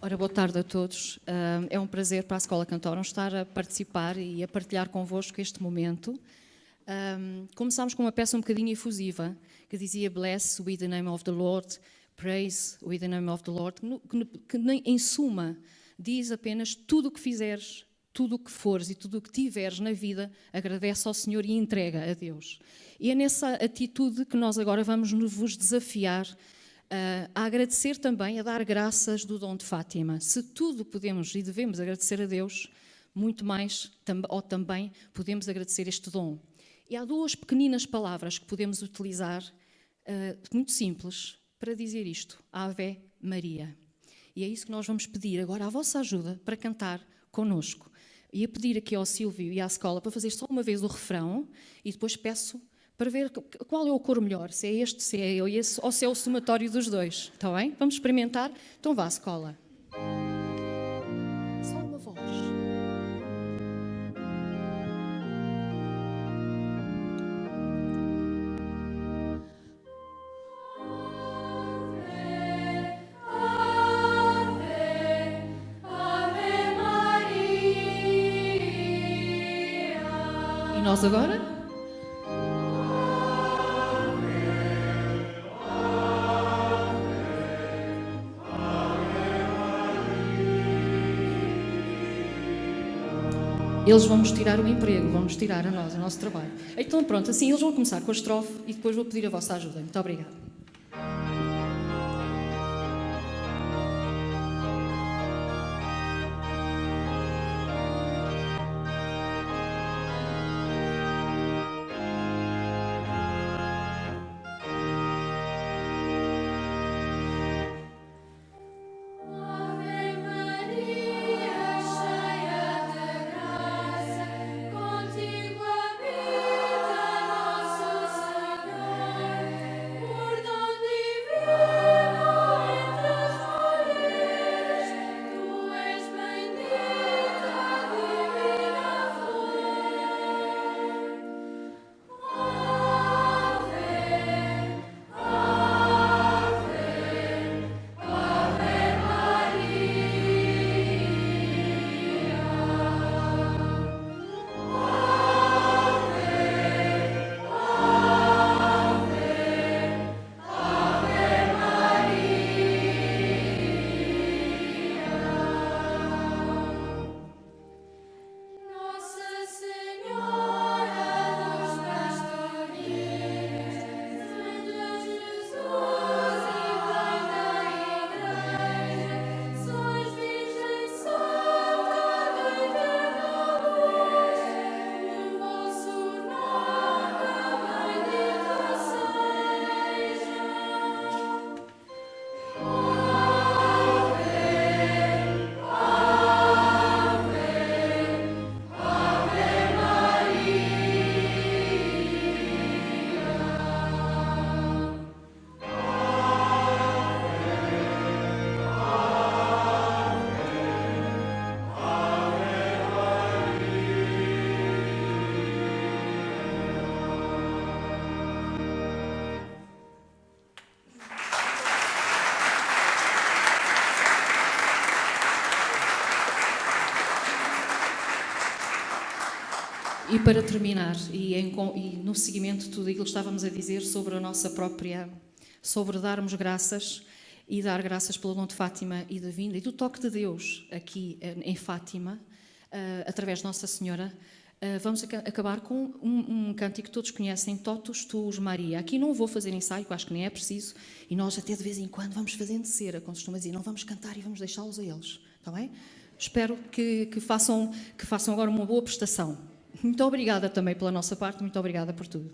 S4: Ora, boa tarde a todos. É um prazer para a Escola Cantorum estar a participar e a partilhar convosco este momento. Começámos com uma peça um bocadinho efusiva, que dizia Bless with the name of the Lord, Praise with the name of the Lord, que em suma diz apenas tudo o que fizeres, tudo o que fores e tudo o que tiveres na vida, agradece ao Senhor e entrega a Deus. E é nessa atitude que nós agora vamos vos desafiar a agradecer também, a dar graças do dom de Fátima. Se tudo podemos e devemos agradecer a Deus, muito mais ou também podemos agradecer este dom. E há duas pequeninas palavras que podemos utilizar, muito simples, para dizer isto: Ave Maria. E é isso que nós vamos pedir agora, a vossa ajuda para cantar connosco. E a pedir aqui ao Silvio e à escola para fazer só uma vez o refrão e depois peço para ver qual é o coro melhor, se é este, se é esse, ou se é o somatório dos dois. Está bem? Vamos experimentar? Então vá, escola. Só uma voz. E nós agora? Eles vão nos tirar o emprego, vão nos tirar a nós, o nosso trabalho. Então pronto, assim eles vão começar com a estrofe e depois vou pedir a vossa ajuda. Muito obrigada. E para terminar, e no seguimento de tudo aquilo que estávamos a dizer sobre a nossa própria, sobre darmos graças e dar graças pelo dom de Fátima e da vinda e do toque de Deus aqui em Fátima, através de Nossa Senhora, vamos acabar com um cântico que todos conhecem, Totus Tuus Maria. Aqui não vou fazer ensaio, acho que nem é preciso, e nós até de vez em quando vamos fazendo cera, como se costuma dizer, não vamos cantar e vamos deixá-los a eles, está bem? Espero que façam agora uma boa prestação. Muito obrigada também pela nossa parte, muito obrigada por tudo.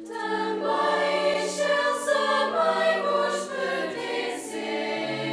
S5: Também excelsa mãe vos pertence.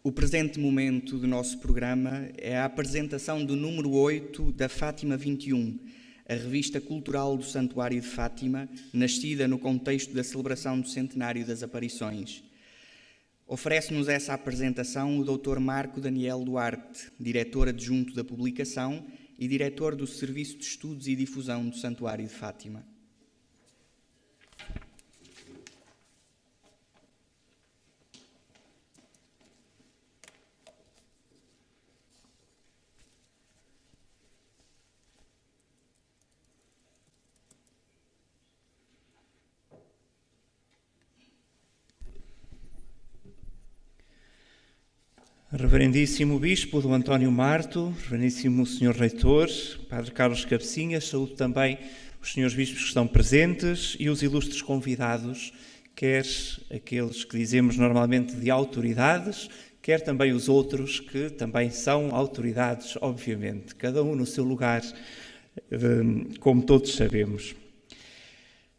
S1: O presente momento do nosso programa é a apresentação do número 8 da Fátima 21, a revista cultural do Santuário de Fátima, nascida no contexto da celebração do centenário das aparições. Oferece-nos essa apresentação o Dr. Marco Daniel Duarte, diretor adjunto da publicação e diretor do Serviço de Estudos e Difusão do Santuário de Fátima.
S5: Reverendíssimo Bispo do António Marto, Reverendíssimo Senhor Reitor, Padre Carlos Cabecinhas, saúdo também os senhores bispos que estão presentes e os ilustres convidados, quer aqueles que dizemos normalmente de autoridades, quer também os outros que também são autoridades, obviamente, cada um no seu lugar, como todos sabemos.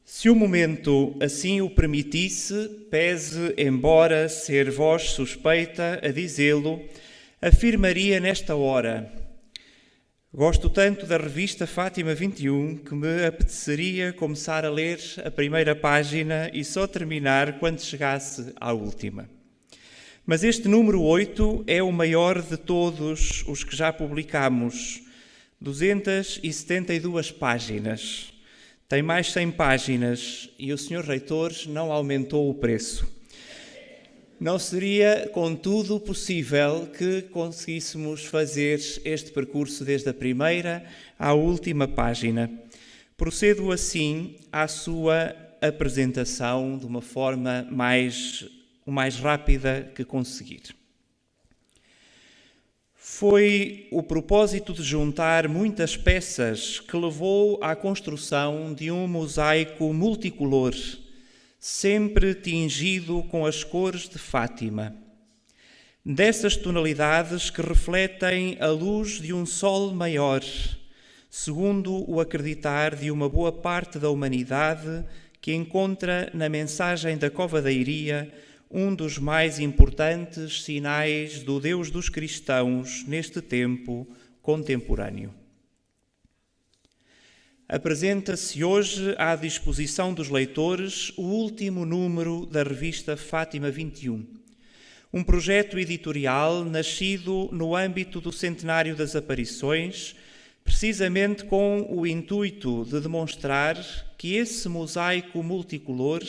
S5: Se o momento assim o permitisse, pese embora ser voz suspeita a dizê-lo, afirmaria nesta hora: gosto tanto da revista Fátima 21 que me apeteceria começar a ler a primeira página e só terminar quando chegasse à última. Mas este número 8 é o maior de todos os que já publicamos, 272 páginas. Tem mais 100 páginas e o Sr. Reitor não aumentou o preço. Não seria, contudo, possível que conseguíssemos fazer este percurso desde a primeira à última página. Procedo assim à sua apresentação de uma forma o mais rápida que conseguir. Foi o propósito de juntar muitas peças que levou à construção de um mosaico multicolor, sempre tingido com as cores de Fátima. Dessas tonalidades que refletem a luz de um sol maior, segundo o acreditar de uma boa parte da humanidade que encontra na mensagem da Cova da Iria um dos mais importantes sinais do Deus dos cristãos neste tempo contemporâneo. Apresenta-se hoje à disposição dos leitores o último número da revista Fátima 21, um projeto editorial nascido no âmbito do centenário das aparições, precisamente com o intuito de demonstrar que esse mosaico multicolor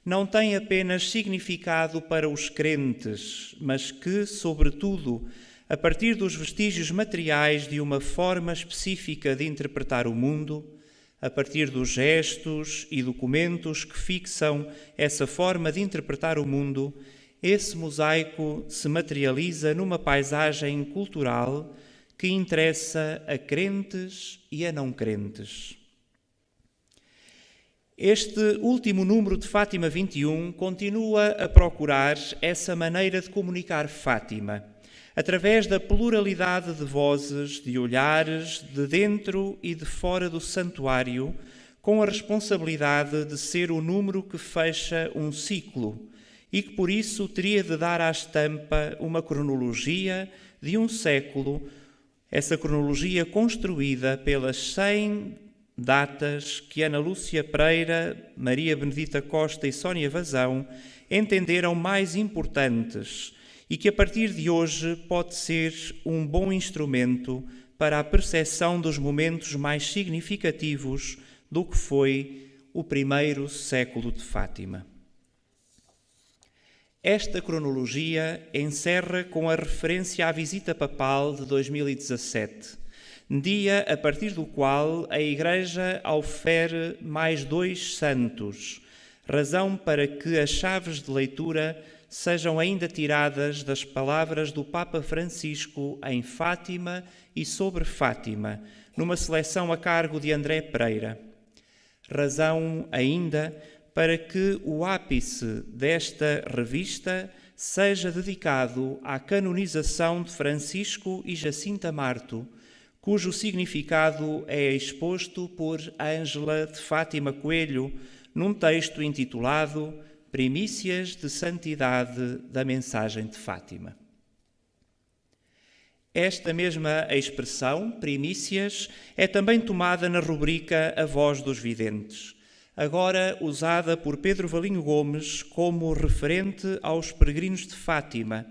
S5: não tem apenas significado para os crentes, mas que, sobretudo, a partir dos vestígios materiais de uma forma específica de interpretar o mundo, a partir dos gestos e documentos que fixam essa forma de interpretar o mundo, esse mosaico se materializa numa paisagem cultural que interessa a crentes e a não crentes. Este último número de Fátima 21 continua a procurar essa maneira de comunicar Fátima, através da pluralidade de vozes, de olhares, de dentro e de fora do santuário, com a responsabilidade de ser o número que fecha um ciclo e que, por isso, teria de dar à estampa uma cronologia de um século, essa cronologia construída pelas 100 datas que Ana Lúcia Pereira, Maria Benedita Costa e Sónia Vazão entenderam mais importantes e que a partir de hoje pode ser um bom instrumento para a percepção dos momentos mais significativos do que foi o primeiro século de Fátima. Esta cronologia encerra com a referência à visita papal de 2017, dia a partir do qual a Igreja aufere mais 2 santos, razão para que as chaves de leitura sejam ainda tiradas das palavras do Papa Francisco em Fátima e sobre Fátima, numa seleção a cargo de André Pereira. Razão ainda para que o ápice desta revista seja dedicado à canonização de Francisco e Jacinta Marto, cujo significado é exposto por Ângela de Fátima Coelho num texto intitulado Primícias de Santidade da Mensagem de Fátima. Esta mesma expressão, primícias, é também tomada na rubrica A Voz dos Videntes, agora usada por Pedro Valinho Gomes como referente aos peregrinos de Fátima,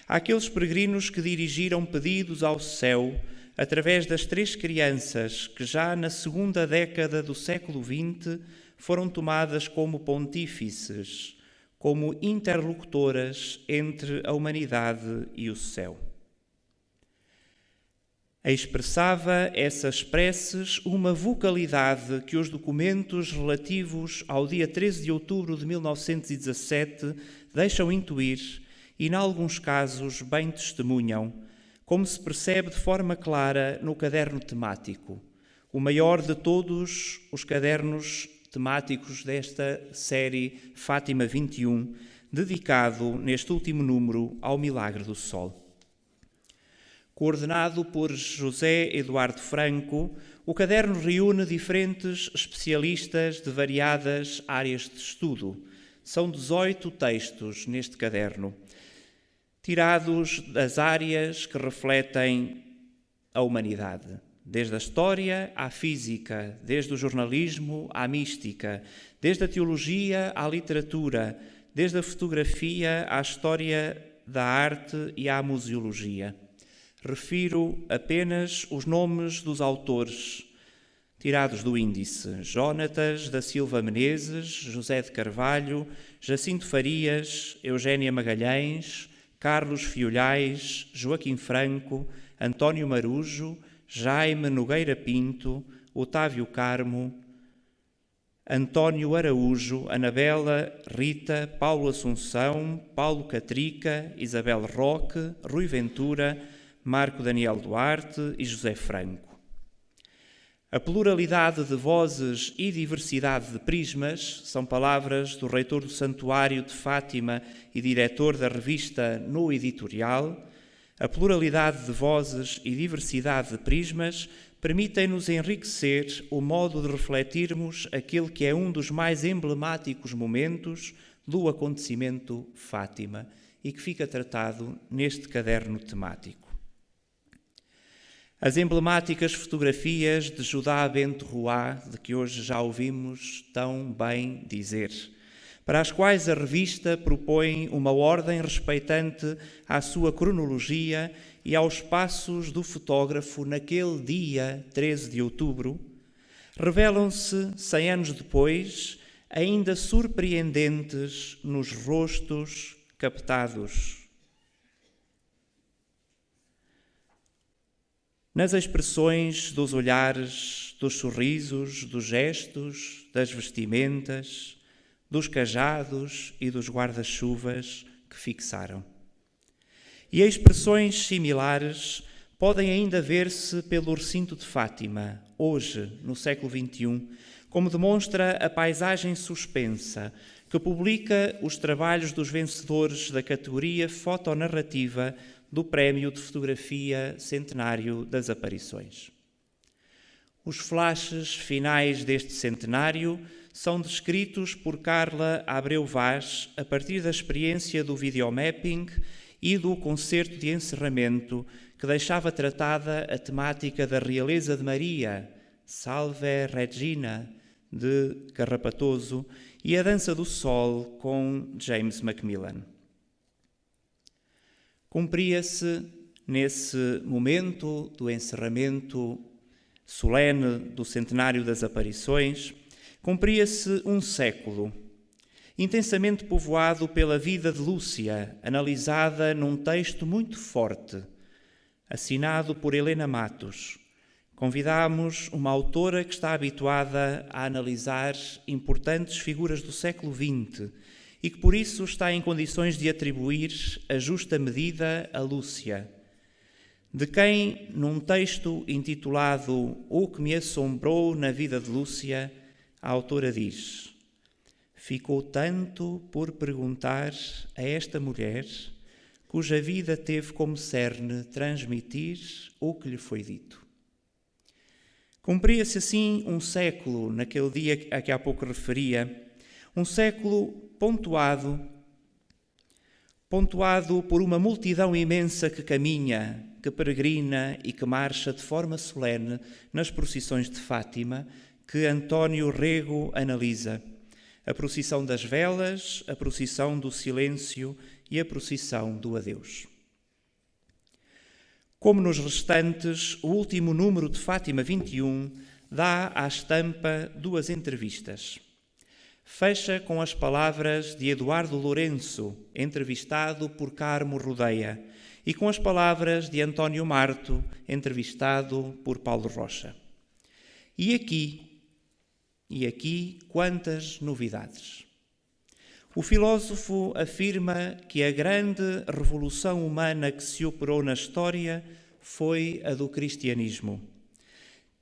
S5: àqueles peregrinos que dirigiram pedidos ao céu através das 3 crianças que já na segunda década do século XX foram tomadas como pontífices, como interlocutoras entre a humanidade e o céu. Expressava essas preces uma vocalidade que os documentos relativos ao dia 13 de outubro de 1917 deixam intuir e, em alguns casos, bem testemunham, como se percebe de forma clara no caderno temático, o maior de todos os cadernos temáticos desta série Fátima 21, dedicado neste último número ao Milagre do Sol. Coordenado por José Eduardo Franco, o caderno reúne diferentes especialistas de variadas áreas de estudo. São 18 textos neste caderno, tirados das áreas que refletem a humanidade, desde a história à física, desde o jornalismo à mística, desde a teologia à literatura, desde a fotografia à história da arte e à museologia. Refiro apenas os nomes dos autores tirados do índice: Jónatas da Silva Menezes, José de Carvalho, Jacinto Farias, Eugénia Magalhães, Carlos Fiolhais, Joaquim Franco, António Marujo, Jaime Nogueira Pinto, Otávio Carmo, António Araújo, Anabela, Rita, Paulo Assunção, Paulo Catrica, Isabel Roque, Rui Ventura, Marco Daniel Duarte e José Franco. A pluralidade de vozes e diversidade de prismas são palavras do reitor do Santuário de Fátima e diretor da revista No Editorial. A pluralidade de vozes e diversidade de prismas permitem-nos enriquecer o modo de refletirmos aquele que é um dos mais emblemáticos momentos do acontecimento Fátima e que fica tratado neste caderno temático. As emblemáticas fotografias de Judá Bento Ruá, de que hoje já ouvimos tão bem dizer, para as quais a revista propõe uma ordem respeitante à sua cronologia e aos passos do fotógrafo naquele dia 13 de outubro, revelam-se, 100 anos depois, ainda surpreendentes nos rostos captados, nas expressões dos olhares, dos sorrisos, dos gestos, das vestimentas, dos cajados e dos guarda-chuvas que fixaram. E expressões similares podem ainda ver-se pelo recinto de Fátima, hoje, no século XXI, como demonstra a paisagem suspensa, que publica os trabalhos dos vencedores da categoria fotonarrativa do Prémio de Fotografia Centenário das Aparições. Os flashes finais deste centenário são descritos por Carla Abreu Vaz a partir da experiência do videomapping e do concerto de encerramento que deixava tratada a temática da realeza de Maria, Salve Regina, de Carrapatoso, e a Dança do Sol, com James Macmillan. Cumpria-se, nesse momento do encerramento solene do centenário das aparições, cumpria-se um século, intensamente povoado pela vida de Lúcia, analisada num texto muito forte, assinado por Helena Matos. Convidámos uma autora que está habituada a analisar importantes figuras do século XX e que por isso está em condições de atribuir a justa medida a Lúcia, de quem, num texto intitulado O que me assombrou na vida de Lúcia, a autora diz: ficou tanto por perguntar a esta mulher, cuja vida teve como cerne transmitir o que lhe foi dito. Cumpria-se assim um século, naquele dia a que há pouco referia, um século pontuado pontuado por uma multidão imensa que caminha, que peregrina e que marcha de forma solene nas procissões de Fátima, que António Rego analisa. A procissão das velas, a procissão do silêncio e a procissão do adeus. Como nos restantes, o último número de Fátima 21 dá à estampa duas entrevistas. Fecha com as palavras de Eduardo Lourenço, entrevistado por Carmo Rodeia, e com as palavras de António Marto, entrevistado por Paulo Rocha. E aqui, quantas novidades! O filósofo afirma que a grande revolução humana que se operou na história foi a do cristianismo.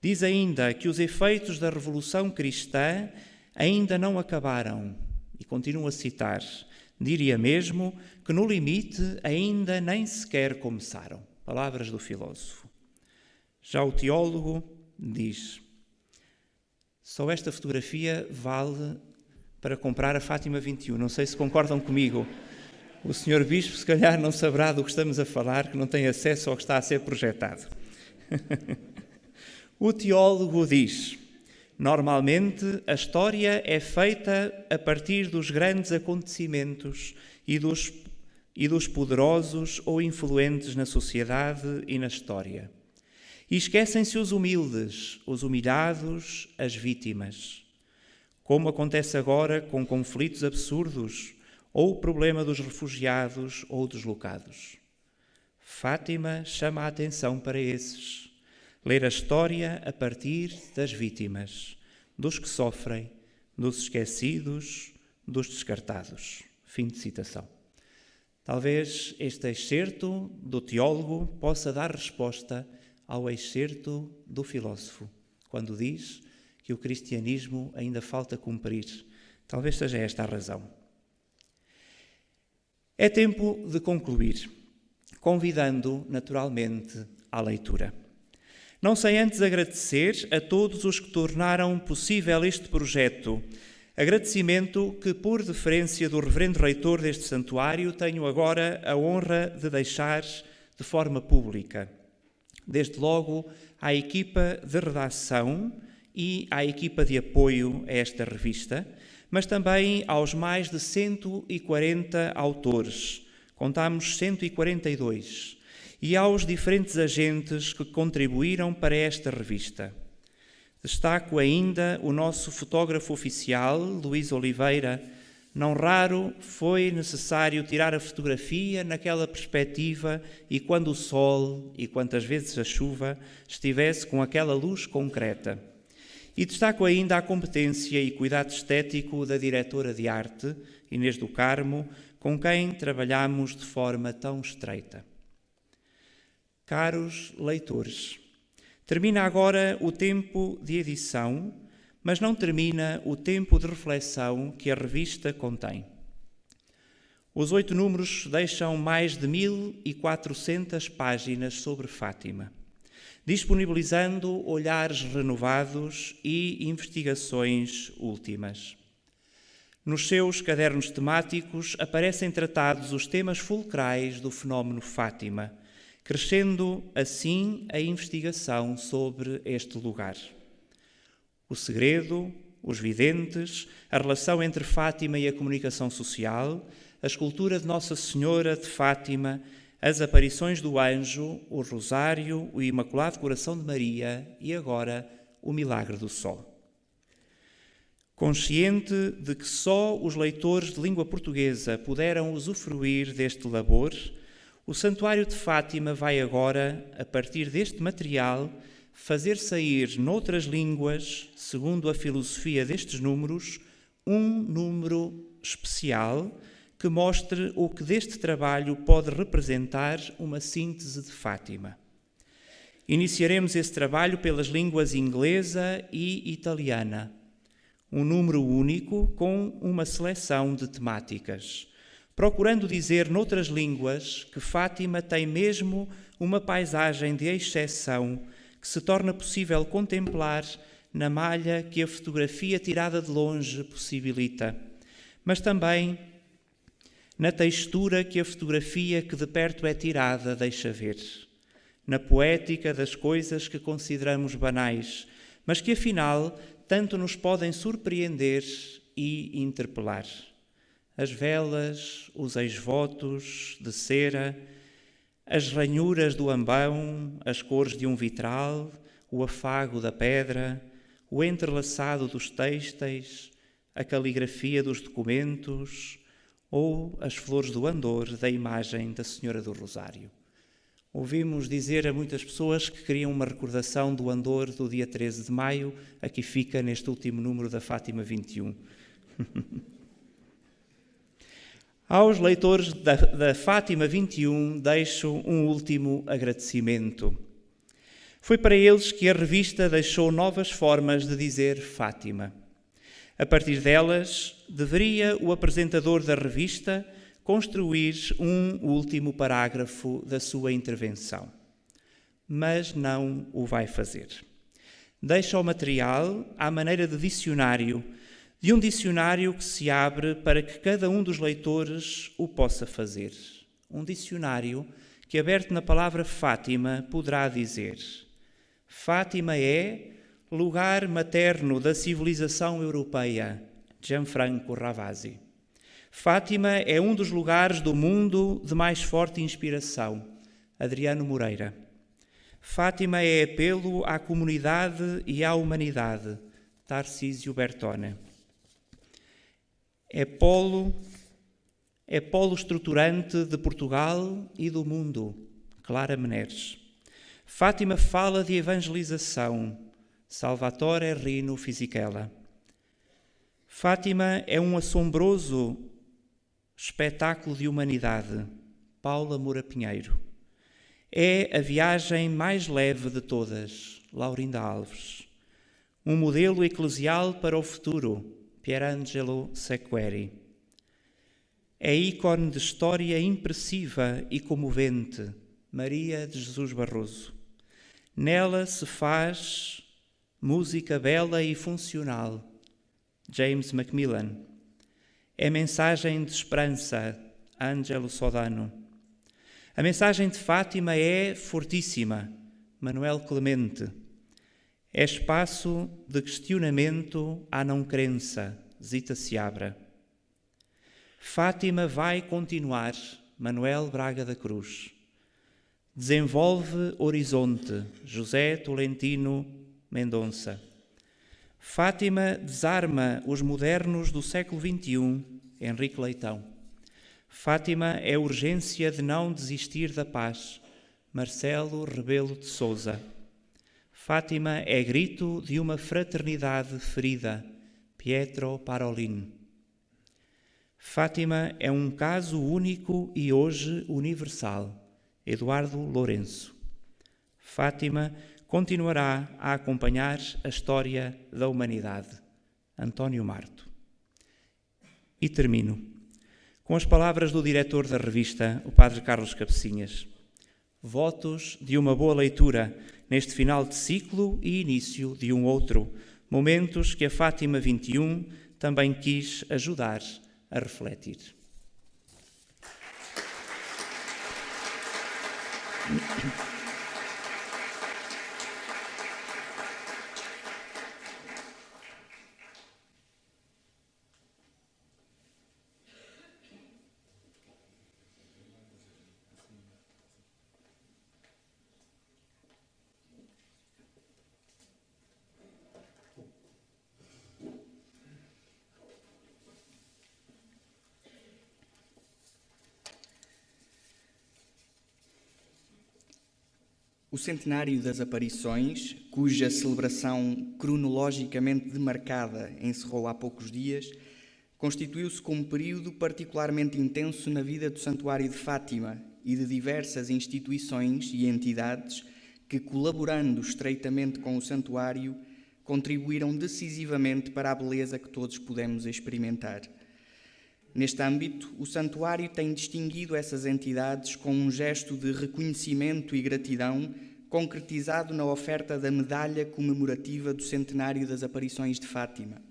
S5: Diz ainda que os efeitos da Revolução Cristã ainda não acabaram. E continua a citar, diria mesmo que no limite ainda nem sequer começaram. Palavras do filósofo. Já o teólogo diz, só esta fotografia vale para comprar a Fátima 21. Não sei se concordam comigo. O Sr. Bispo, se calhar, não saberá do que estamos a falar, que não tem acesso ao que está a ser projetado. O teólogo diz, normalmente a história é feita a partir dos grandes acontecimentos e dos poderosos ou influentes na sociedade e na história. E esquecem-se os humildes, os humilhados, as vítimas. Como acontece agora com conflitos absurdos ou o problema dos refugiados ou deslocados. Fátima chama a atenção para esses. Ler a história a partir das vítimas, dos que sofrem, dos esquecidos, dos descartados. Fim de citação. Talvez este excerto do teólogo possa dar resposta ao excerto do filósofo, quando diz que o cristianismo ainda falta cumprir. Talvez seja esta a razão. É tempo de concluir, convidando naturalmente à leitura. Não sei antes agradecer a todos os que tornaram possível este projeto. Agradecimento que, por deferência do Reverendo Reitor deste santuário, tenho agora a honra de deixar de forma pública. Desde logo à equipa de redação e à equipa de apoio a esta revista, mas também aos mais de 140 autores, contamos 142, e aos diferentes agentes que contribuíram para esta revista. Destaco ainda o nosso fotógrafo oficial, Luís Oliveira. Não raro foi necessário tirar a fotografia naquela perspectiva e quando o sol e quantas vezes a chuva estivesse com aquela luz concreta. E destaco ainda a competência e cuidado estético da diretora de arte, Inês do Carmo, com quem trabalhamos de forma tão estreita. Caros leitores, termina agora o tempo de edição, mas não termina o tempo de reflexão que a revista contém. Os 8 números deixam mais de 1.400 páginas sobre Fátima, disponibilizando olhares renovados e investigações últimas. Nos seus cadernos temáticos aparecem tratados os temas fulcrais do fenómeno Fátima, crescendo assim a investigação sobre este lugar. O segredo, os videntes, a relação entre Fátima e a comunicação social, a escultura de Nossa Senhora de Fátima, as aparições do anjo, o rosário, o Imaculado Coração de Maria e agora o milagre do sol. Consciente de que só os leitores de língua portuguesa puderam usufruir deste labor, o Santuário de Fátima vai agora, a partir deste material, fazer sair noutras línguas, segundo a filosofia destes números, um número especial que mostre o que deste trabalho pode representar uma síntese de Fátima. Iniciaremos esse trabalho pelas línguas inglesa e italiana, um número único com uma seleção de temáticas, procurando dizer noutras línguas que Fátima tem mesmo uma paisagem de exceção que se torna possível contemplar na malha que a fotografia tirada de longe possibilita, mas também na textura que a fotografia que de perto é tirada deixa ver, na poética das coisas que consideramos banais, mas que afinal tanto nos podem surpreender e interpelar. As velas, os ex-votos de cera, as ranhuras do ambão, as cores de um vitral, o afago da pedra, o entrelaçado dos têxteis, a caligrafia dos documentos ou as flores do andor da imagem da Senhora do Rosário. Ouvimos dizer a muitas pessoas que queriam uma recordação do andor do dia 13 de maio, aqui fica neste último número da Fátima 21. Aos leitores da Fátima 21 deixo um último agradecimento. Foi para eles que a revista deixou novas formas de dizer Fátima. A partir delas, deveria o apresentador da revista construir um último parágrafo da sua intervenção. Mas não o vai fazer. Deixa o material à maneira de dicionário, de um dicionário que se abre para que cada um dos leitores o possa fazer. Um dicionário que, aberto na palavra Fátima, poderá dizer: Fátima é lugar materno da civilização europeia, Gianfranco Ravasi. Fátima é um dos lugares do mundo de mais forte inspiração, Adriano Moreira. Fátima é apelo à comunidade e à humanidade, Tarcísio Bertone. É polo estruturante de Portugal e do mundo, Clara Meneres. Fátima fala de evangelização, Salvatore Rino Fisichella. Fátima é um assombroso espetáculo de humanidade, Paula Moura Pinheiro. É a viagem mais leve de todas, Laurinda Alves. Um modelo eclesial para o futuro, Pierangelo Sequeri. É ícone de história impressiva e comovente, Maria de Jesus Barroso. Nela se faz música bela e funcional, James Macmillan. É mensagem de esperança, Ângelo Sodano. A mensagem de Fátima é fortíssima, Manuel Clemente. É espaço de questionamento à não crença, Zita Seabra. Fátima vai continuar, Manuel Braga da Cruz. Desenvolve horizonte, José Tolentino Mendonça. Fátima desarma os modernos do século XXI, Henrique Leitão. Fátima é urgência de não desistir da paz, Marcelo Rebelo de Sousa. Fátima é grito de uma fraternidade ferida, Pietro Parolin. Fátima é um caso único e hoje universal, Eduardo Lourenço. Fátima continuará a acompanhar a história da humanidade, António Marto. E termino com as palavras do diretor da revista, o Padre Carlos Cabecinhas. Votos de uma boa leitura neste final de ciclo e início de um outro, momentos que a Fátima 21 também quis ajudar a refletir.
S1: O centenário das aparições, cuja celebração cronologicamente demarcada encerrou há poucos dias, constituiu-se como período particularmente intenso na vida do Santuário de Fátima e de diversas instituições e entidades que, colaborando estreitamente com o Santuário, contribuíram decisivamente para a beleza que todos pudemos experimentar. Neste âmbito, o Santuário tem distinguido essas entidades com um gesto de reconhecimento e gratidão concretizado na oferta da medalha comemorativa do centenário das aparições de Fátima.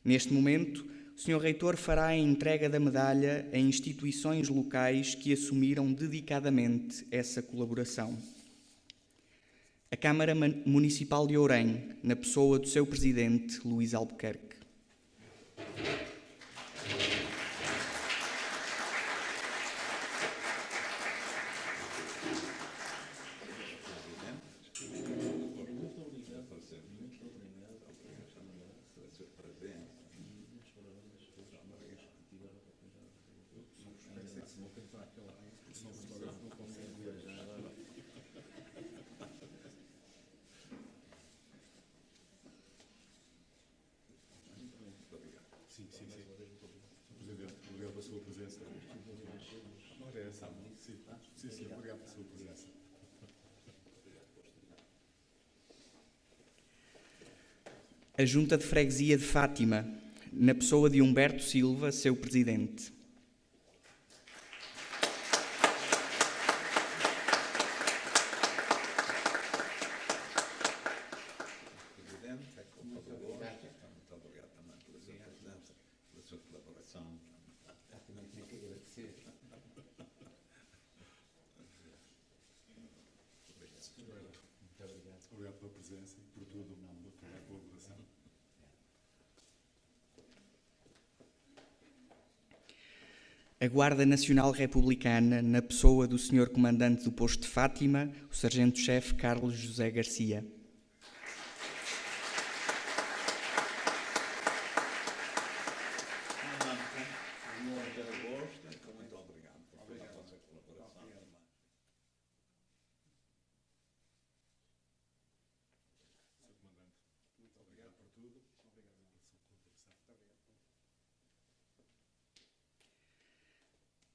S1: Neste momento, o Sr. Reitor fará a entrega da medalha a instituições locais que assumiram dedicadamente essa colaboração. A Câmara Municipal de Ourém, na pessoa do seu Presidente, Luís Albuquerque. A Junta de Freguesia de Fátima, na pessoa de Humberto Silva, seu Presidente.
S6: Obrigado pela presença e por tudo, pela colaboração.
S1: A Guarda Nacional Republicana, na pessoa do Sr. Comandante do Posto de Fátima, o Sargento-Chefe Carlos José Garcia.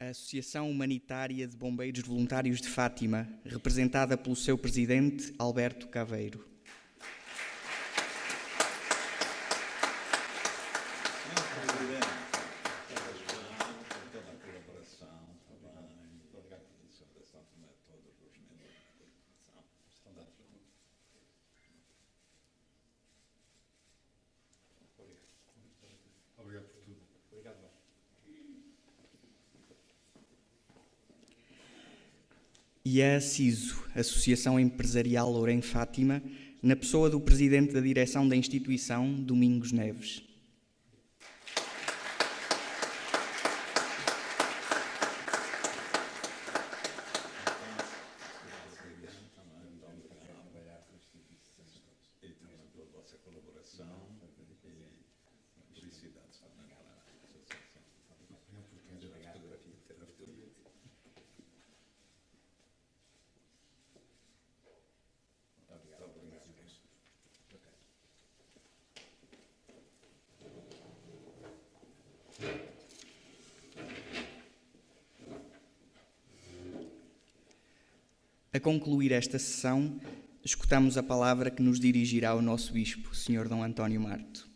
S1: A Associação Humanitária de Bombeiros Voluntários de Fátima, representada pelo seu Presidente, Alberto Caveiro.
S6: Obrigado por tudo. Obrigado.
S1: E a ACISO, Associação Empresarial Ourém Fátima, na pessoa do Presidente da Direção da instituição, Domingos Neves. A concluir esta sessão, escutamos a palavra que nos dirigirá o nosso Bispo, Sr. D. António Marto.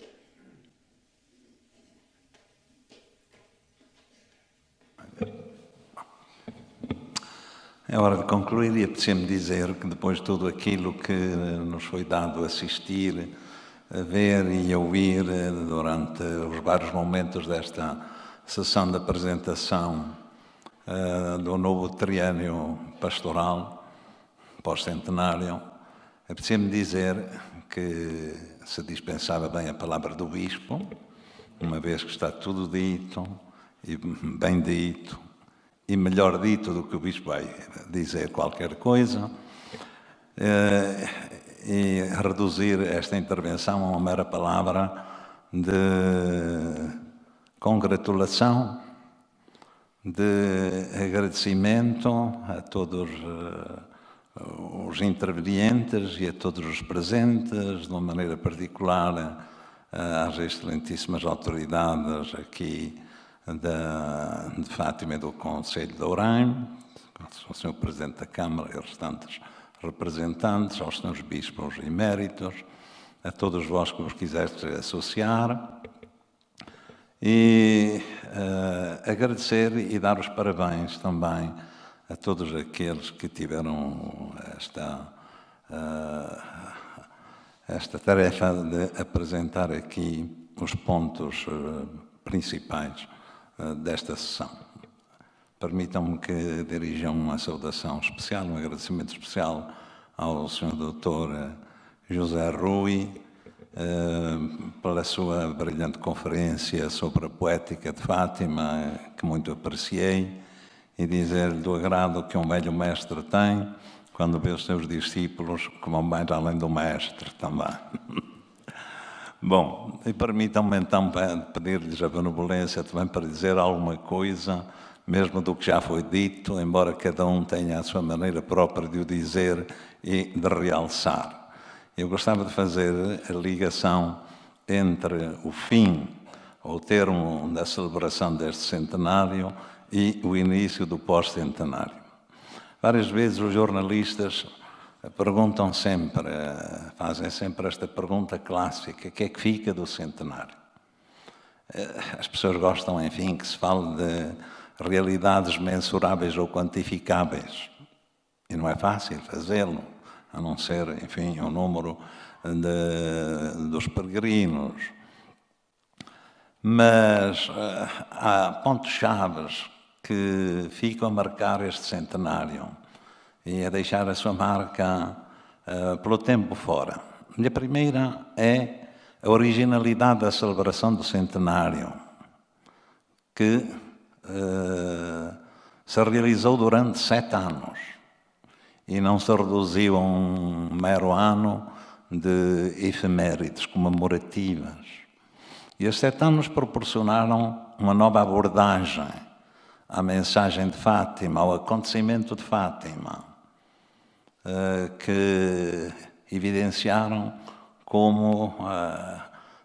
S7: É hora de concluir e apetecia-me dizer que depois de tudo aquilo que nos foi dado a assistir, a ver e a ouvir durante os vários momentos desta sessão de apresentação do novo triênio pastoral pós-centenário, apetecia-me dizer que se dispensava bem a palavra do Bispo, uma vez que está tudo dito e bem dito, e melhor dito do que o Bispo vai dizer qualquer coisa, e reduzir esta intervenção a uma mera palavra de congratulação, de agradecimento a todos os intervenientes e a todos os presentes, de uma maneira particular às excelentíssimas autoridades aqui de Fátima e do Conselho de Ourém, ao Sr. Presidente da Câmara e aos restantes representantes, aos Srs. Bispos eméritos, a todos vós que vos quisestes associar, e agradecer e dar os parabéns também a todos aqueles que tiveram esta tarefa de apresentar aqui os pontos principais desta sessão. Permitam-me que dirija uma saudação especial, um agradecimento especial ao Sr. Dr. José Rui, pela sua brilhante conferência sobre a poética de Fátima, que muito apreciei, e dizer-lhe do agrado que um velho mestre tem quando vê os seus discípulos que vão mais além do mestre também. Bom, e permitam-me então pedir-lhes a benevolência também para dizer alguma coisa, mesmo do que já foi dito, embora cada um tenha a sua maneira própria de o dizer e de realçar. Eu gostava de fazer a ligação entre o fim, ou termo da celebração deste centenário e o início do pós-centenário. Várias vezes os jornalistas perguntam sempre, fazem sempre esta pergunta clássica: o que é que fica do centenário? As pessoas gostam, enfim, que se fale de realidades mensuráveis ou quantificáveis. E não é fácil fazê-lo, a não ser, enfim, o número dos peregrinos. Mas há pontos-chave que ficam a marcar este centenário e a deixar a sua marca pelo tempo fora. A primeira é a originalidade da celebração do centenário, que se realizou durante 7 anos e não se reduziu a um mero ano de efemérides comemorativas. E estes 7 anos proporcionaram uma nova abordagem à mensagem de Fátima, ao acontecimento de Fátima, que evidenciaram como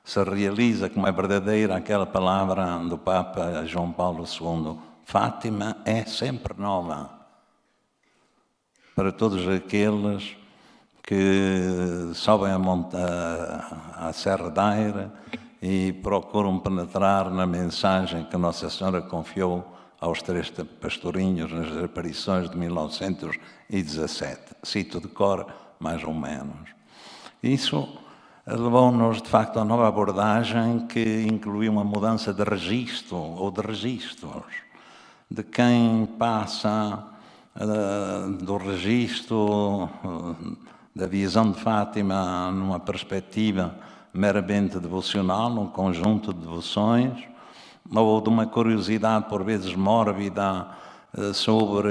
S7: se realiza, como é verdadeira aquela palavra do Papa João Paulo II: Fátima é sempre nova. Para todos aqueles que sobem à Serra da Eira e procuram penetrar na mensagem que Nossa Senhora confiou aos 3 pastorinhos nas aparições de 1917. Cito de cor, mais ou menos. Isso levou-nos, de facto, a uma nova abordagem que incluiu uma mudança de registro, ou de registros, de quem passa do registro da visão de Fátima numa perspectiva meramente devocional, num conjunto de devoções, ou de uma curiosidade, por vezes mórbida, sobre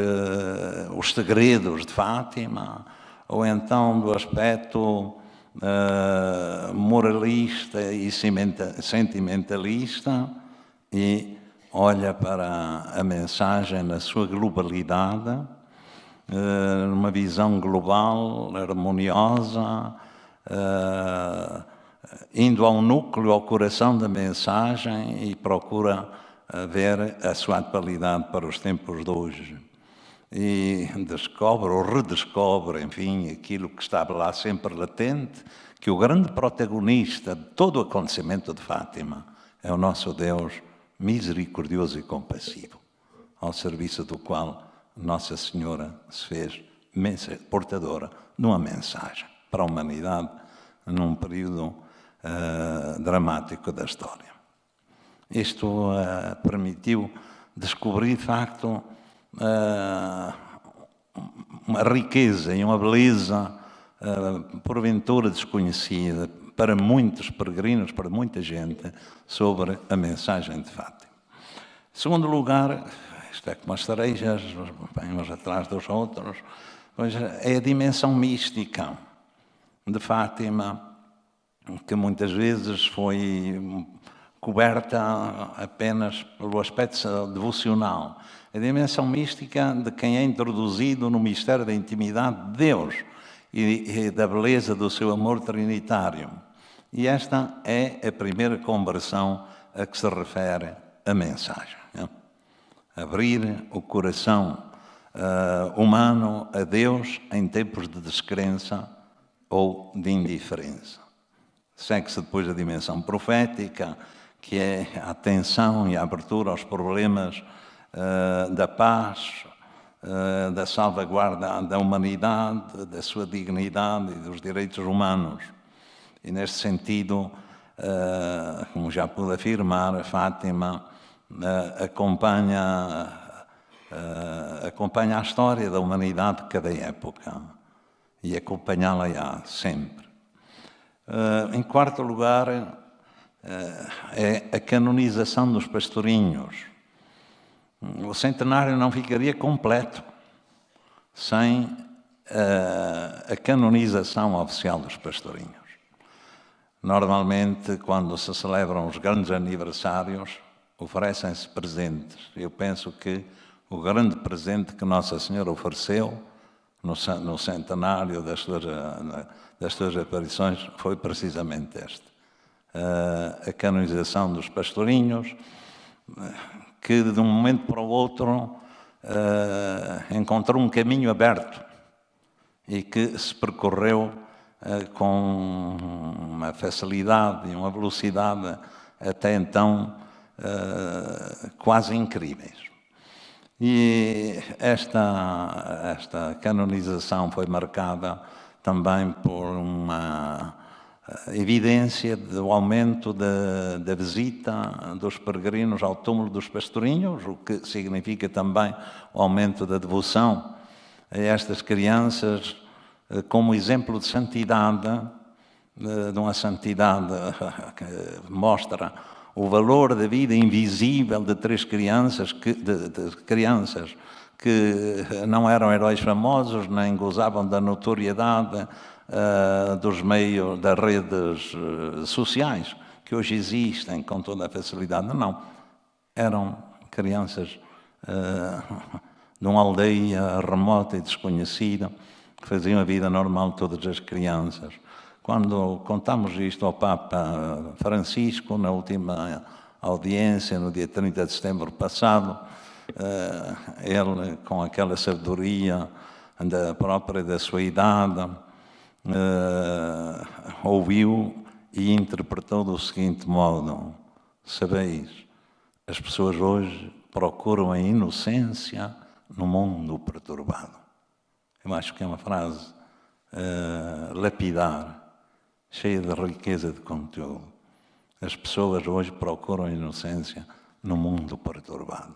S7: os segredos de Fátima, ou então do aspecto moralista e sentimentalista, e olha para a mensagem na sua globalidade, numa visão global, harmoniosa, indo ao núcleo, ao coração da mensagem, e procura ver a sua atualidade para os tempos de hoje. E descobre ou redescobre, enfim, aquilo que estava lá sempre latente, que o grande protagonista de todo o acontecimento de Fátima é o nosso Deus misericordioso e compassivo, ao serviço do qual Nossa Senhora se fez portadora de uma mensagem para a humanidade num período dramático da história. Isto permitiu descobrir, de facto, uma riqueza e uma beleza porventura desconhecida para muitos peregrinos, para muita gente, sobre a mensagem de Fátima. Em segundo lugar, isto é como as cerejas, bem uns atrás dos outros, pois é a dimensão mística de Fátima, que muitas vezes foi coberta apenas pelo aspecto devocional. A dimensão mística de quem é introduzido no mistério da intimidade de Deus e da beleza do seu amor trinitário. E esta é a primeira conversão a que se refere a mensagem. Abrir o coração humano a Deus em tempos de descrença ou de indiferença. Segue-se depois a dimensão profética, que é a atenção e a abertura aos problemas da paz, da salvaguarda da humanidade, da sua dignidade e dos direitos humanos. E, neste sentido, como já pude afirmar, Fátima acompanha a história da humanidade de cada época e acompanhá-la sempre. Em quarto lugar, é a canonização dos pastorinhos. O centenário não ficaria completo sem a canonização oficial dos pastorinhos. Normalmente, quando se celebram os grandes aniversários, oferecem-se presentes. Eu penso que o grande presente que Nossa Senhora ofereceu no centenário das suas aparições foi precisamente este. A canonização dos pastorinhos, que de um momento para o outro encontrou um caminho aberto e que se percorreu com uma facilidade e uma velocidade até então quase incríveis. E esta canonização foi marcada também por uma evidência do aumento da visita dos peregrinos ao túmulo dos pastorinhos, o que significa também o aumento da devoção a estas crianças como exemplo de santidade, de uma santidade que mostra o valor da vida invisível de três crianças, de crianças que não eram heróis famosos, nem gozavam da notoriedade dos meios, das redes sociais, que hoje existem com toda a facilidade. Não, eram crianças de uma aldeia remota e desconhecida, que faziam a vida normal de todas as crianças. Quando contamos isto ao Papa Francisco, na última audiência, no dia 30 de setembro passado, ele, com aquela sabedoria própria da sua idade, ouviu e interpretou do seguinte modo: sabeis, as pessoas hoje procuram a inocência no mundo perturbado. Eu acho que é uma frase lapidar, cheia de riqueza de conteúdo. As pessoas hoje procuram a inocência no mundo perturbado.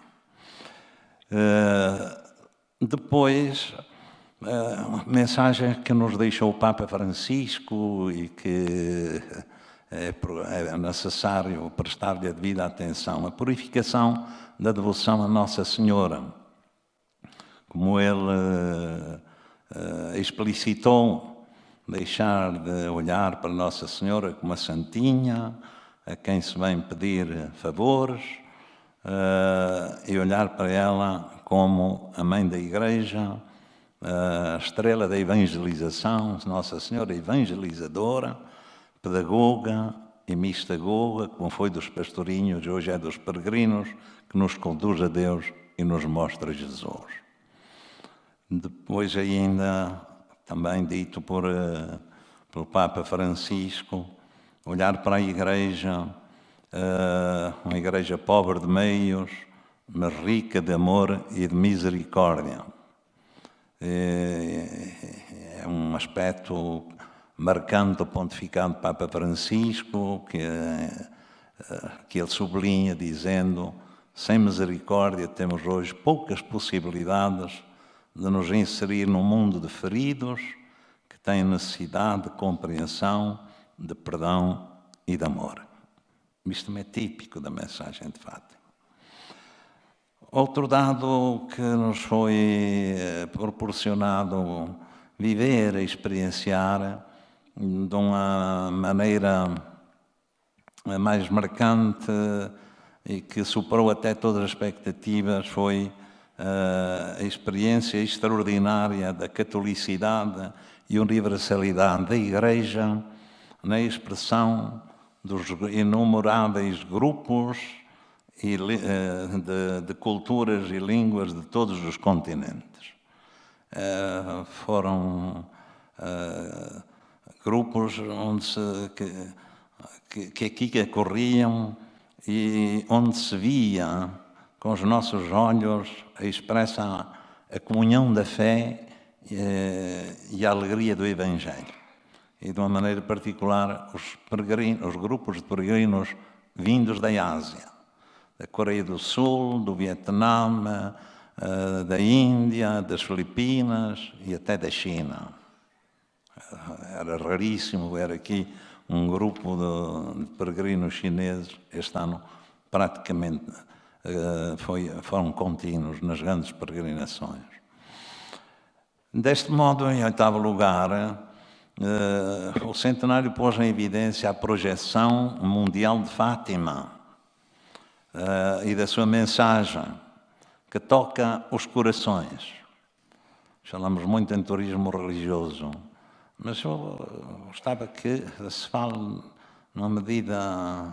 S7: Depois, a mensagem que nos deixou o Papa Francisco e que é necessário prestar-lhe a devida atenção: a purificação da devoção a Nossa Senhora. Como ele explicitou, deixar de olhar para Nossa Senhora como uma santinha, a quem se vem pedir favores, e olhar para ela como a mãe da Igreja, a estrela da evangelização, Nossa Senhora evangelizadora, pedagoga e mistagoga, como foi dos pastorinhos, hoje é dos peregrinos, que nos conduz a Deus e nos mostra Jesus. Depois ainda, também dito pelo Papa Francisco, olhar para a Igreja, uma Igreja pobre de meios, mas rica de amor e de misericórdia. É um aspecto marcante do pontificado do Papa Francisco, que ele sublinha dizendo: sem misericórdia temos hoje poucas possibilidades de nos inserir num mundo de feridos que têm necessidade de compreensão, de perdão e de amor. Isto também é típico da mensagem de Fátima. Outro dado que nos foi proporcionado viver, experienciar de uma maneira mais marcante e que superou até todas as expectativas foi a experiência extraordinária da catolicidade e universalidade da Igreja na expressão dos inumeráveis grupos de culturas e línguas de todos os continentes. Foram grupos onde que aqui corriam e onde se via com os nossos olhos expressa a comunhão da fé e a alegria do Evangelho. e de uma maneira particular os grupos de peregrinos vindos da Ásia, da Coreia do Sul, do Vietnã, da Índia, das Filipinas e até da China. Era raríssimo ver aqui um grupo de peregrinos chineses. Este ano praticamente foram contínuos nas grandes peregrinações. Deste modo, em oitavo lugar, o centenário pôs em evidência a projeção mundial de Fátima e da sua mensagem, que toca os corações. Falamos muito em turismo religioso, mas eu gostava que se fale numa medida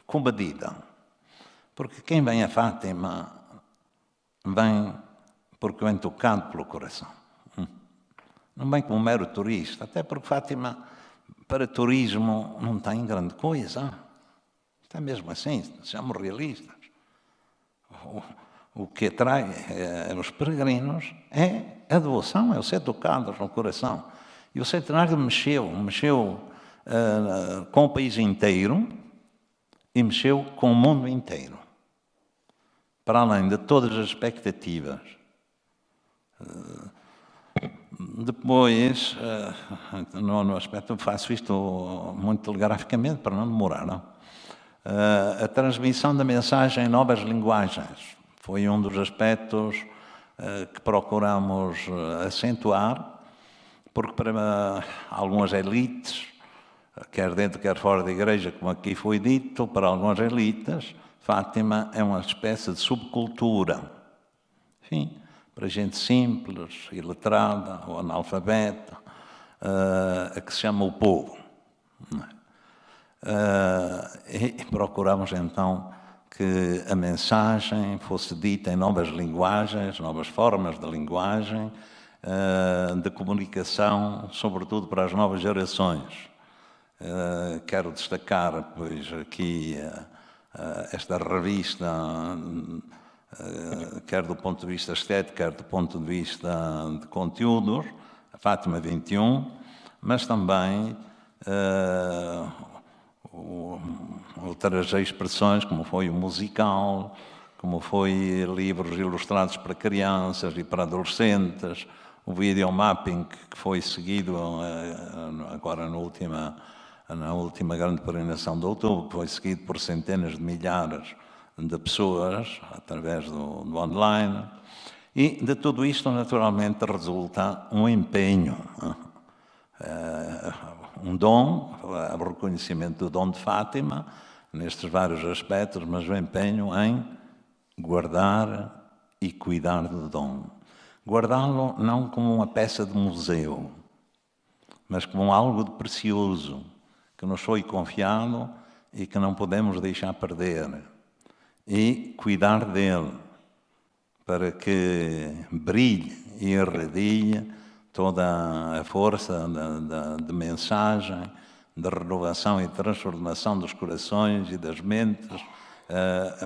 S7: comedida, porque quem vem a Fátima vem porque vem tocado pelo coração. Não vem como um mero turista, até porque Fátima, para turismo, não tem grande coisa. Está mesmo assim, sejamos realistas. O que atrai os peregrinos é a devoção, é o ser tocados no coração. E o centenário mexeu com o país inteiro e mexeu com o mundo inteiro. Para além de todas as expectativas. Depois, no aspecto, faço isto muito telegraficamente para não demorar, não? A transmissão da mensagem em novas linguagens foi um dos aspectos que procuramos acentuar, porque para algumas elites, quer dentro, quer fora da igreja, como aqui foi dito, para algumas elites, Fátima é uma espécie de subcultura. Enfim, para gente simples, iletrada ou analfabeta, a que se chama o povo. E procuramos então que a mensagem fosse dita em novas linguagens, novas formas de linguagem, de comunicação, sobretudo para as novas gerações. Quero destacar, pois, aqui esta revista, quer do ponto de vista estético, quer do ponto de vista de conteúdos, a Fátima 21, mas também outras expressões, como foi o musical, como foi livros ilustrados para crianças e para adolescentes, o videomapping que foi seguido agora na última grande peregrinação de outubro, que foi seguido por centenas de milhares de pessoas através do online. E de tudo isto, naturalmente, resulta um empenho, um dom, o reconhecimento do dom de Fátima, nestes vários aspectos, mas o empenho em guardar e cuidar do dom. Guardá-lo não como uma peça de museu, mas como algo de precioso, que nos foi confiado e que não podemos deixar perder. E cuidar dele, para que brilhe e irradie toda a força de mensagem, de renovação e transformação dos corações e das mentes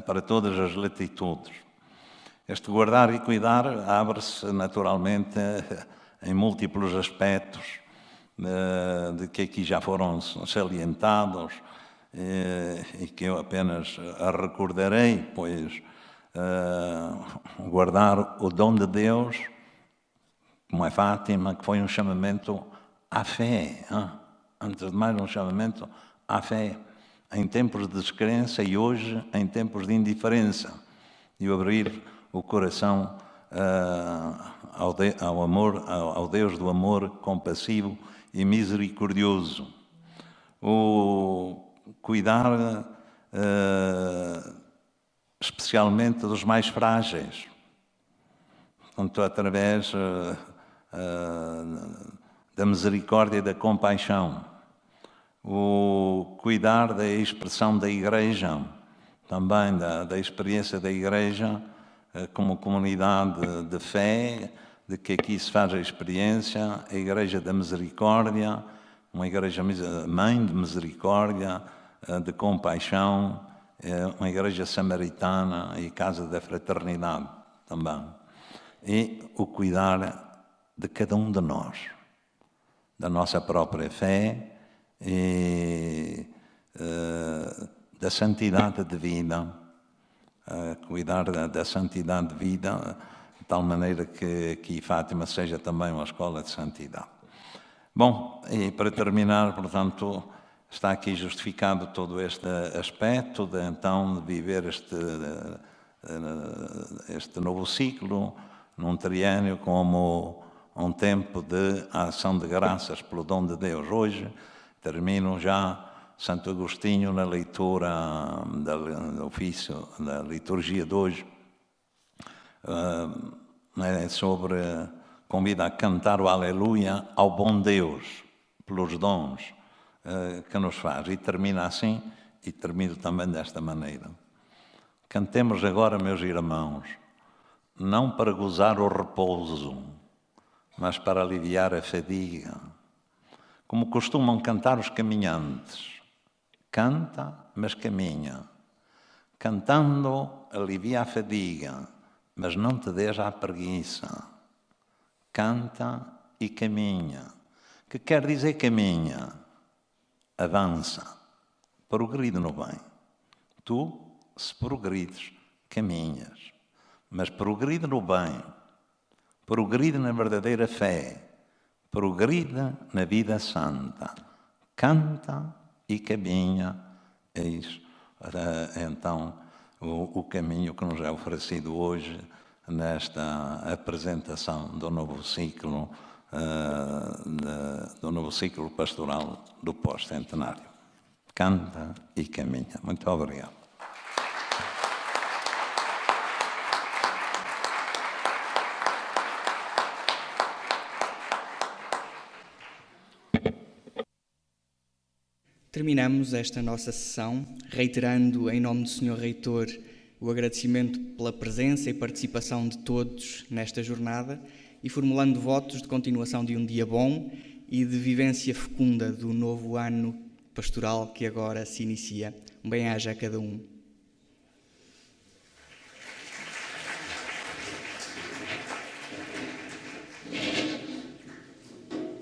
S7: para todas as latitudes. Este guardar e cuidar abre-se naturalmente em múltiplos aspectos de que aqui já foram salientados e que eu apenas recordarei, pois guardar o dom de Deus, como é Fátima, que foi um chamamento à fé, antes de mais um chamamento à fé, em tempos de descrença e hoje em tempos de indiferença, e abrir o coração ao amor, ao Deus do amor compassivo e misericordioso. O cuidar especialmente dos mais frágeis, portanto, através da misericórdia e da compaixão. O cuidar da expressão da Igreja, também da experiência da Igreja como comunidade de fé, de que aqui se faz a experiência, a Igreja da Misericórdia, uma Igreja mãe de misericórdia, de compaixão, uma Igreja samaritana e Casa da Fraternidade também. E o cuidar de cada um de nós. da nossa própria fé e da santidade de vida, cuidar da santidade de vida, de tal maneira que aqui Fátima seja também uma escola de santidade. Bom, e para terminar, portanto, está aqui justificado todo este aspecto de então viver este novo ciclo num triênio como um tempo de ação de graças pelo dom de Deus. Hoje termino já Santo Agostinho na leitura do ofício, da liturgia de hoje, convida a cantar o Aleluia ao bom Deus pelos dons que nos faz. E termina assim, e termino também desta maneira. Cantemos agora, meus irmãos, não para gozar o repouso, mas para aliviar a fadiga, como costumam cantar os caminhantes. Canta, mas caminha. Cantando, alivia a fadiga, mas não te deixa à preguiça. Canta e caminha. Que quer dizer caminha? Avança, progride no bem. Tu, se progrides, caminhas, mas progride no bem, progride na verdadeira fé, progride na vida santa. Canta e caminha. Eis então o caminho que nos é oferecido hoje nesta apresentação do novo ciclo pastoral do pós-centenário. Canta e caminha. Muito obrigado.
S1: Terminamos esta nossa sessão reiterando em nome do Sr. Reitor o agradecimento pela presença e participação de todos nesta jornada e formulando votos de continuação de um dia bom e de vivência fecunda do novo ano pastoral que agora se inicia. Um bem-aja a cada um.